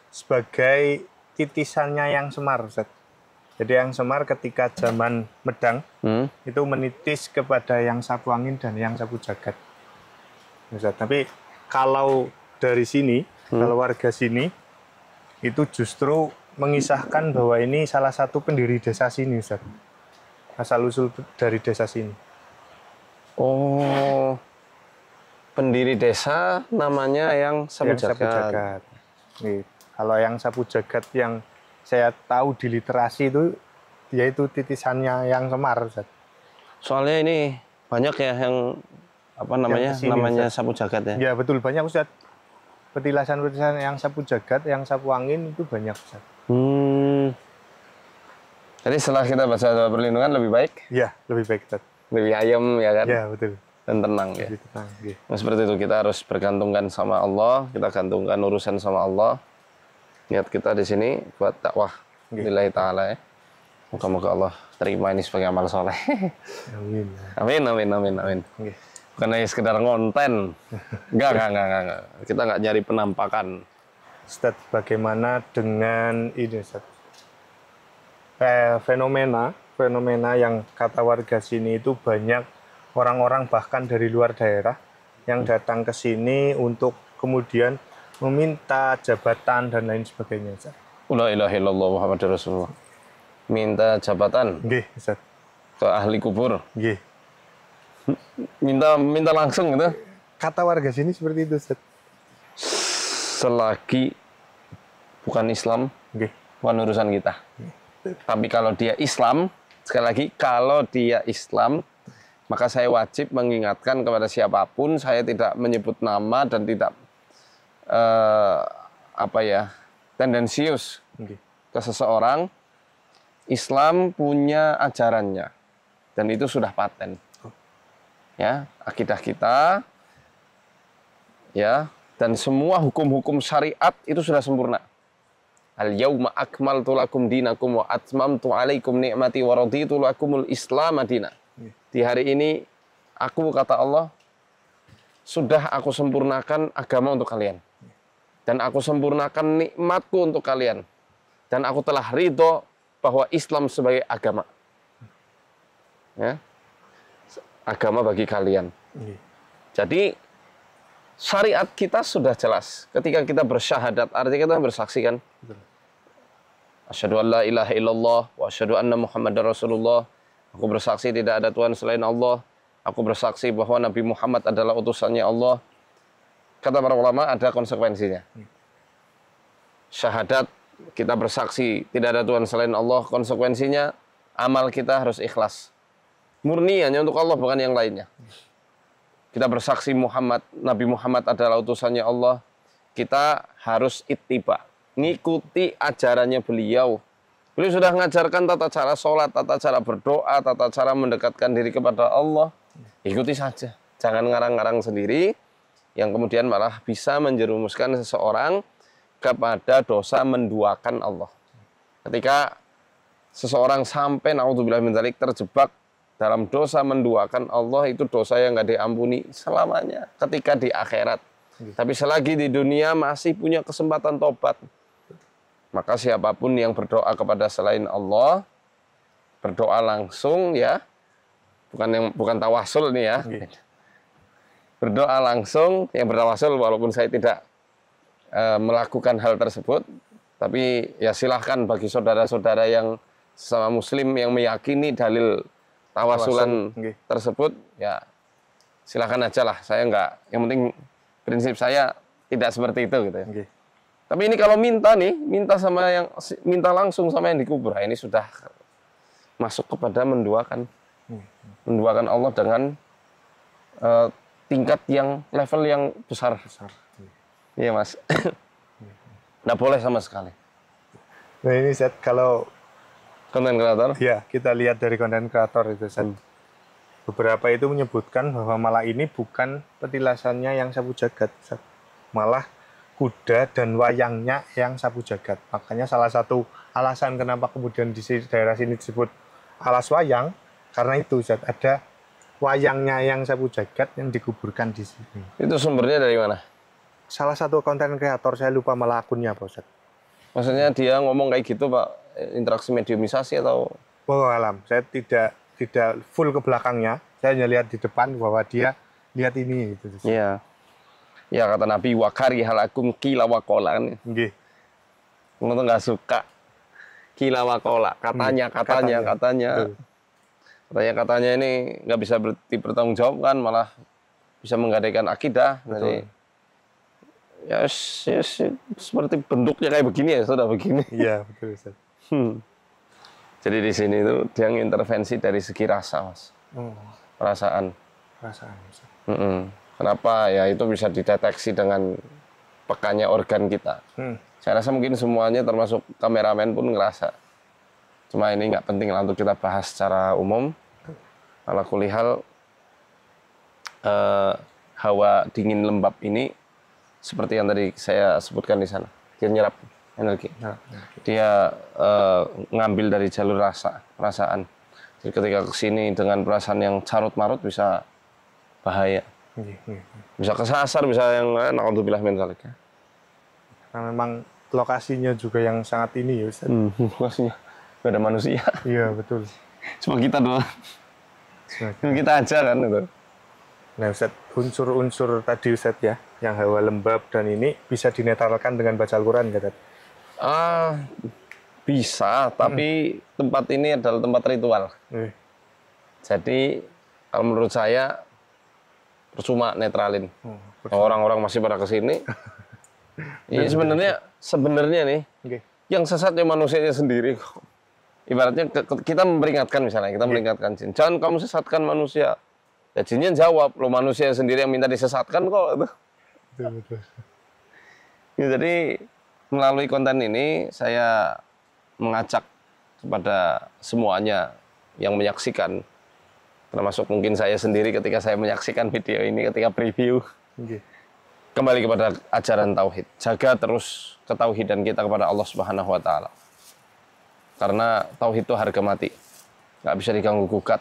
sebagai titisannya Yang Semar Ustaz. Jadi Yang Semar ketika zaman Medang itu menitis kepada Yang Sapu Angin dan Yang Sapu Jagat. Ustaz. Tapi kalau dari sini, kalau warga sini itu justru mengisahkan bahwa ini salah satu pendiri desa sini Ustaz. Asal usul dari desa sini. Oh, pendiri desa namanya Yang Sapu Sapu Jagat. Nih, kalau Yang Sapu Jagat yang saya tahu di literasi itu yaitu titisannya Yang Semar Ustaz. Soalnya ini banyak ya yang apa namanya Yang kesini, namanya Ustaz. sapu jagat ya. Ya betul, banyak Ustaz. Petilasan-petilasan Yang Sapu Jagat, Yang Sapu Angin itu banyak Ustaz. Jadi setelah kita baca doa perlindungan lebih baik, Ya, lebih baik Ustaz. lebih ayem ya kan, Ya, betul. dan tenang ya. Lebih tenang. Nggih. Nah, seperti itu kita harus bergantungkan sama Allah, kita gantungkan urusan sama Allah. Niat kita di sini buat dakwah lillahi taala ya. Moga-moga Allah terima ini sebagai amal soleh. Amin. Amin, amin, amin, amin. Nggih. Bukan hanya sekedar ngonten. Enggak. Kita nggak nyari penampakan. Ustaz, bagaimana dengan ini Ustaz? Fenomena yang kata warga sini itu banyak orang-orang bahkan dari luar daerah yang datang ke sini untuk kemudian meminta jabatan dan lain sebagainya Ustaz. La ilaha illallah Muhammadur Rasulullah. Minta jabatan Nggih, Ustaz. ke ahli kubur. Nggih. Minta langsung gitu. Kata warga sini seperti itu Ustaz. Selagi bukan Islam, Nggih. bukan urusan kita. Tapi kalau dia Islam, sekali lagi, kalau dia Islam, maka saya wajib mengingatkan kepada siapapun, saya tidak menyebut nama dan tidak tendensius Nggih. ke seseorang. Islam punya ajarannya dan itu sudah paten. Ya, akidah kita ya, dan semua hukum-hukum syariat itu sudah sempurna. Al-yauma akmaltu lakum dinakum wa atmamtu alaikum ni'mati wa raditu lakumul Islam madina. Di hari ini aku, kata Allah, sudah aku sempurnakan agama untuk kalian. Dan aku sempurnakan nikmatku untuk kalian. Dan aku telah ridho bahwa Islam sebagai agama. Ya. Agama bagi kalian. Jadi syariat kita sudah jelas. Ketika kita bersyahadat, artinya kita bersaksi kan. Asyhadu an la ilaha illallah wa asyhadu anna Muhammadar Rasulullah. Aku bersaksi tidak ada Tuhan selain Allah. Aku bersaksi bahwa Nabi Muhammad adalah utusannya Allah. Kata para ulama ada konsekuensinya. Syahadat, kita bersaksi tidak ada Tuhan selain Allah, konsekuensinya amal kita harus ikhlas. Murni hanya untuk Allah, bukan yang lainnya. Kita bersaksi Nabi Muhammad adalah utusannya Allah, kita harus ittiba, ngikuti ajarannya beliau. Beliau sudah mengajarkan tata cara sholat, tata cara berdoa, tata cara mendekatkan diri kepada Allah. Ikuti saja, jangan ngarang-ngarang sendiri, yang kemudian malah bisa menjerumuskan seseorang kepada dosa menduakan Allah. Ketika seseorang sampai naudzubillah min dzalik terjebak dalam dosa menduakan Allah, itu dosa yang nggak diampuni selamanya ketika di akhirat. Tapi selagi di dunia masih punya kesempatan tobat, maka siapapun yang berdoa kepada selain Allah, berdoa langsung ya, bukan tawasul nih ya. Berdoa langsung, yang bertawasul walaupun saya tidak melakukan hal tersebut, tapi ya silahkan bagi saudara-saudara yang sesama muslim yang meyakini dalil tawasulan tersebut, ya silahkan aja lah. Saya enggak, yang penting prinsip saya tidak seperti itu gitu ya. Tapi ini kalau minta langsung sama yang dikubur, ini sudah masuk kepada menduakan Allah dengan tingkat yang level yang besar. Iya Mas. Nggak boleh sama sekali. Nah ini Zat, kalau konten kreator? Ya, kita lihat dari konten kreator itu Zat. Beberapa itu menyebutkan bahwa malah ini bukan petilasannya yang sapu jagat, Zat. Malah kuda dan wayangnya yang sapu jagat. Makanya salah satu alasan kenapa kemudian di daerah sini disebut alas wayang, karena itu Zat, ada wayangnya yang sapu jagat yang dikuburkan di sini. Itu sumbernya dari mana? Salah satu konten kreator, saya lupa malah akunnya Pak Ustaz. Maksudnya dia ngomong kayak gitu Pak, interaksi mediumisasi atau? Wallahu alam, saya tidak full ke belakangnya, saya hanya lihat di depan bahwa dia lihat ini gitu. Iya. Ya kata Nabi, wakari halakum kila wakola kan. Nggih. Kamu tuh nggak suka kila wakola, katanya. Katanya ini nggak bisa dipertanggungjawabkan, malah bisa menggadaikan akidah. Jadi ya seperti bentuknya kayak begini ya, sudah begini. Iya, betul Ustaz. Jadi di sini itu dia intervensi dari segi rasa, Mas. Perasaan. Ustaz. Kenapa? Ya itu bisa dideteksi dengan pekanya organ kita. Saya rasa mungkin semuanya termasuk kameramen pun ngerasa. Cuma ini nggak penting lah untuk kita bahas secara umum. Ala kulihal hawa dingin lembab ini seperti yang tadi saya sebutkan di sana, dia nyerap energi. Dia ngambil dari jalur perasaan. Jadi ketika kesini dengan perasaan yang carut marut bisa bahaya. Bisa kesasar, bisa yang naudzubillah min dzalik. Karena memang lokasinya juga yang sangat ini ya Ustaz. Lokasinya nggak ada manusia. Iya betul. Cuma kita doang. Cuma kita aja kan itu. Nah Ustaz, unsur-unsur tadi Ustaz ya, yang hawa lembab dan ini bisa dinetralkan dengan baca Al-Quran Ustaz? Bisa, tapi tempat ini adalah tempat ritual. Jadi kalau menurut saya percuma netralin. Orang-orang masih pada kesini. Ini sebenarnya nih, yang sesatnya manusianya sendiri. Ibaratnya kita memperingatkan misalnya, kita memperingatkan jin, jangan kamu sesatkan manusia. Ya jinnya jawab, lo manusia sendiri yang minta disesatkan kok. Betul. Ya, jadi melalui konten ini saya mengajak kepada semuanya yang menyaksikan, termasuk mungkin saya sendiri ketika saya menyaksikan video ini ketika preview, kembali kepada ajaran tauhid. Jaga terus ketauhidan kita kepada Allah Subhanahu wa taala. Karena tauhid itu harga mati. Nggak bisa diganggu gugat.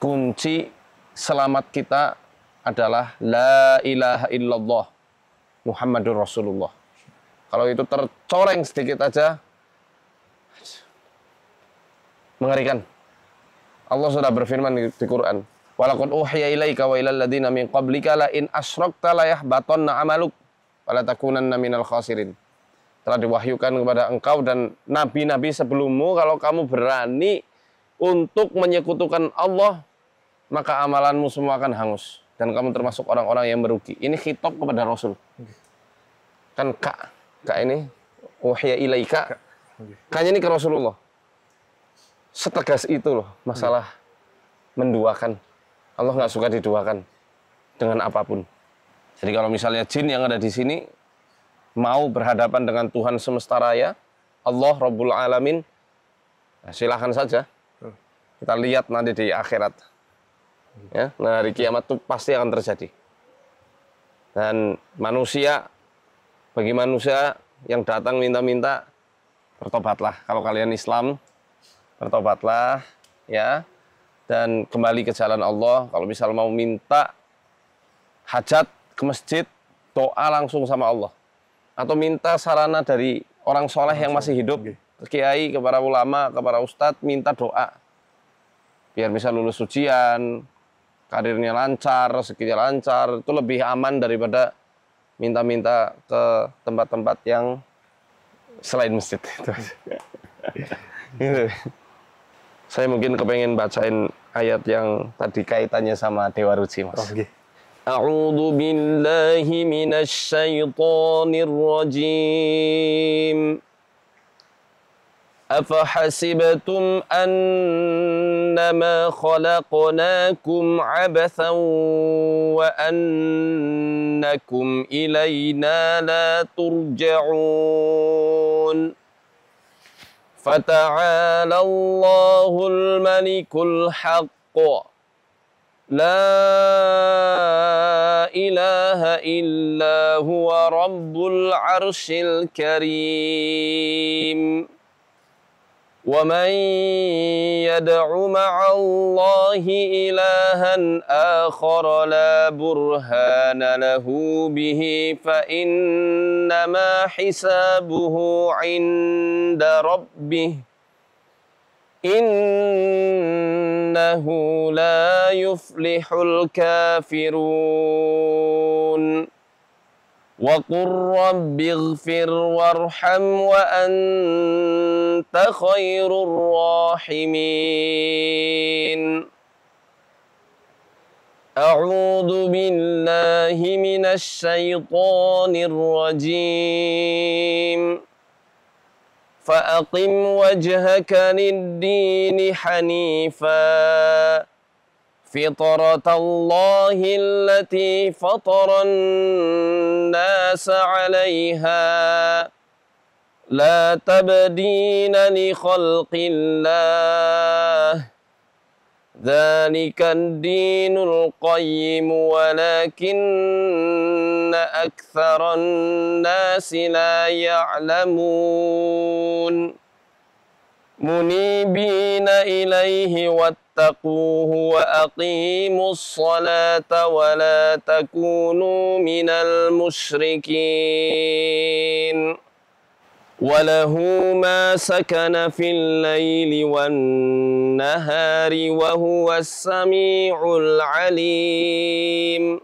Kunci selamat kita adalah la ilaha illallah Muhammadur Rasulullah. Kalau itu tercoreng sedikit aja, mengerikan. Allah sudah berfirman di Quran, walaqad uhiya ilaika wa ilal ladzina min qablika la in asyrakta la yahbatanna 'amaluk wa la takunanna minal khasirin. Telah diwahyukan kepada engkau dan nabi-nabi sebelummu, kalau kamu berani untuk menyekutukan Allah, maka amalanmu semua akan hangus dan kamu termasuk orang-orang yang merugi. Ini khitab kepada Rasul. Kan kak ini uhiya ilaika. Kayaknya ini ke Rasulullah. Setegas itu loh masalah menduakan. Allah nggak suka diduakan dengan apapun. Jadi kalau misalnya jin yang ada di sini mau berhadapan dengan Tuhan semesta raya, Allah Rabbul Alamin, nah, silahkan saja. Kita lihat nanti di akhirat. Ya, nah hari kiamat itu pasti akan terjadi. Dan bagi manusia yang datang minta-minta, bertobatlah. Kalau kalian Islam, bertobatlah, ya, dan kembali ke jalan Allah. Kalau misal mau minta hajat ke masjid, doa langsung sama Allah. Atau minta sarana dari orang soleh yang masih hidup, ke kiai, ke para ulama, ke para ustadz, minta doa. Biar bisa lulus ujian, karirnya lancar, rezekinya lancar, itu lebih aman daripada minta-minta ke tempat-tempat yang selain masjid. Gitu. Saya mungkin kepengen bacain ayat yang tadi kaitannya sama Dewa Ruci, Mas. A'udzu billahi minasy syaithanir rajim. أفحسبتم أنما خلقناكم عبثا وأنكم إلينا لا ترجعون فتعالى الله الملك الحق لا إله إلا هو رب العرش الكريم ومن يدع مع الله إلها آخر لا برهان له به فإنما حسابه عند ربه إنه لا يفلح الكافرون وقل رب اغفر وارحم وأنت خير الراحمين أعوذ بالله من الشيطان الرجيم فأقم وجهك للدين حنيفاً فطرة الله التي فطر الناس عليها لا تبدين لخلق الله ذلك الدين القيم ولكن أكثر الناس لا يعلمون منيبين إليه واتقوه وأقيموا الصلاة ولا تكونوا من المشركين وله ما سكن في الليل والنهار وهو السميع العليم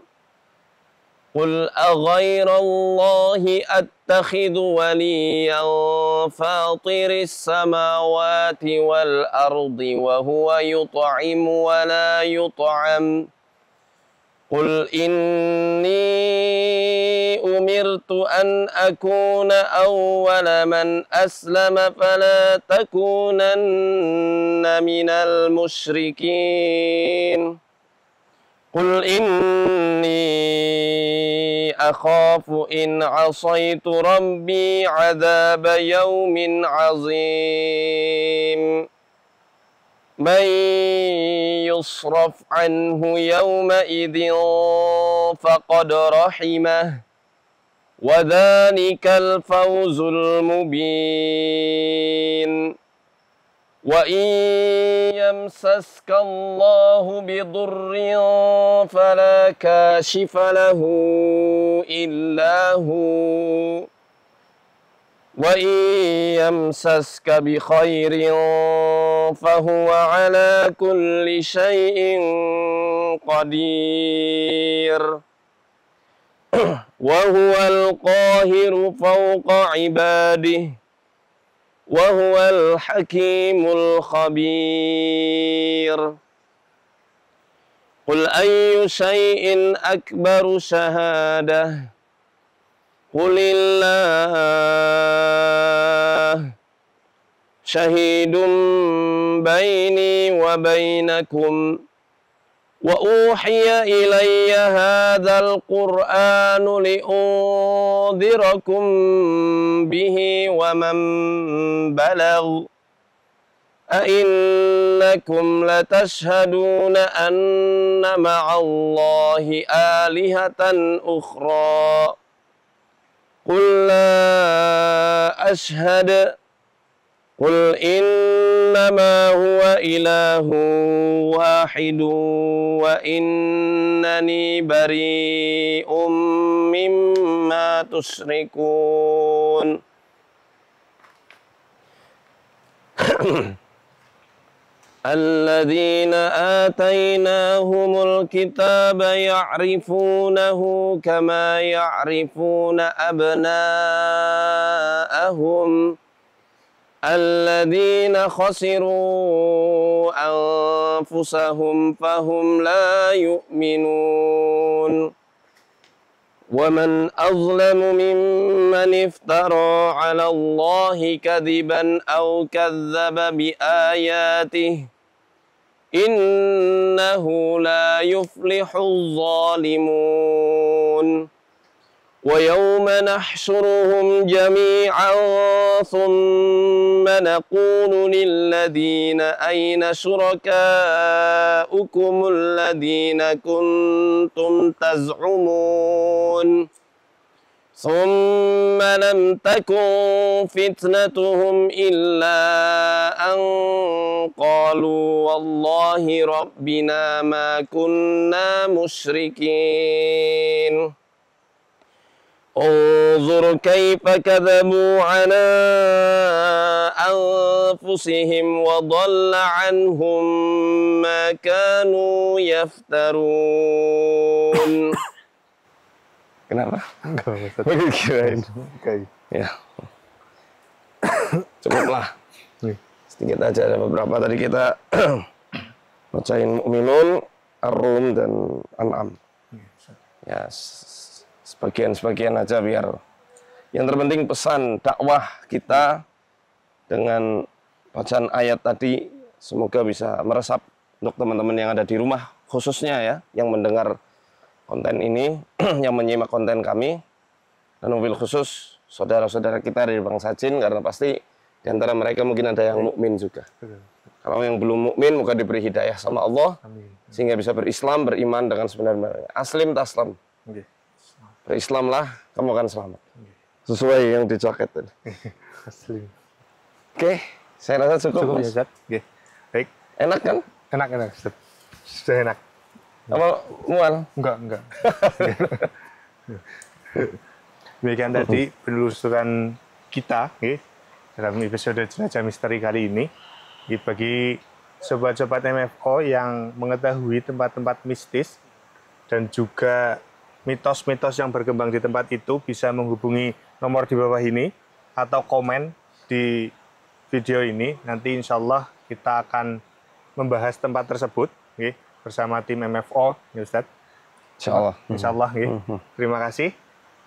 قل أغير الله أتخذ وليا فاطر السماوات والأرض وهو يطعم ولا يطعم قل إني أمرت أن أكون أول من أسلم فلا تكونن من المشركين قل إني أخاف إن عصيت ربي عذاب يوم عظيم من يصرف عنه يومئذ فقد رحمه وذلك الفوز المبين وإن يمسسك الله بضر فلا كاشف له إلا هو وإن يمسسك بخير فهو على كل شيء قدير وهو القاهر فوق عباده وهو الحكيم الخبير قل أي شيء أكبر شهادة قل الله شهيد بيني وبينكم وأوحي إلي هذا القرآن لأنذركم به ومن بلغ أئنكم لتشهدون أن مع الله آلهة أخرى قل لا أشهد قل إنما هو إله واحد وإنني بريء مما تشركون الذين آتيناهم الكتاب يعرفونه كما يعرفون أبناءهم الذين خسروا أنفسهم فهم لا يؤمنون ومن أظلم ممن افترى على الله كذبا أو كذب بآياته إنه لا يفلح الظالمون ويوم نحشرهم جميعا ثم نقول للذين أين شركاؤكم الذين كنتم تزعمون ثم لم تكن فتنتهم إلا أن قالوا والله ربنا ما كنا مشركين انظر كيف كذبوا على أنفسهم وضل عنهم ما كانوا يفترون. Kenapa? Kirain. Ya. Cukuplah. Sedikit aja, ada beberapa tadi kita bacain Mu'minun, Ar-Rum dan An'am. Ya, sebagian-sebagian aja biar yang terpenting pesan dakwah kita dengan bacaan ayat tadi semoga bisa meresap untuk teman-teman yang ada di rumah khususnya ya, yang mendengar konten ini, yang menyimak konten kami, dan mobil khusus saudara-saudara kita dari bangsa jin, karena pasti di antara mereka mungkin ada yang mukmin juga. Kalau yang belum mukmin, moga diberi hidayah sama Allah, sehingga bisa berislam, beriman dengan sebenarnya. Aslim taslam. Berislamlah, kamu akan selamat. Sesuai yang dicoket tadi. Asli. Oke, saya rasa cukup, Cukup Mas. ya, Ustaz? Oke. Baik. Enak kan? Enak, Ustaz. Sudah enak. Apa mual? Enggak. Demikian tadi penelusuran kita dalam episode Jelajah Misteri kali ini. Bagi sobat-sobat MFO yang mengetahui tempat-tempat mistis dan juga mitos-mitos yang berkembang di tempat itu, bisa menghubungi nomor di bawah ini atau komen di video ini. Nanti insya Allah kita akan membahas tempat tersebut bersama tim MFO, ya Ustaz. Insya Allah. Terima kasih.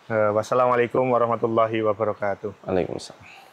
Wassalamualaikum warahmatullahi wabarakatuh. Waalaikumsalam.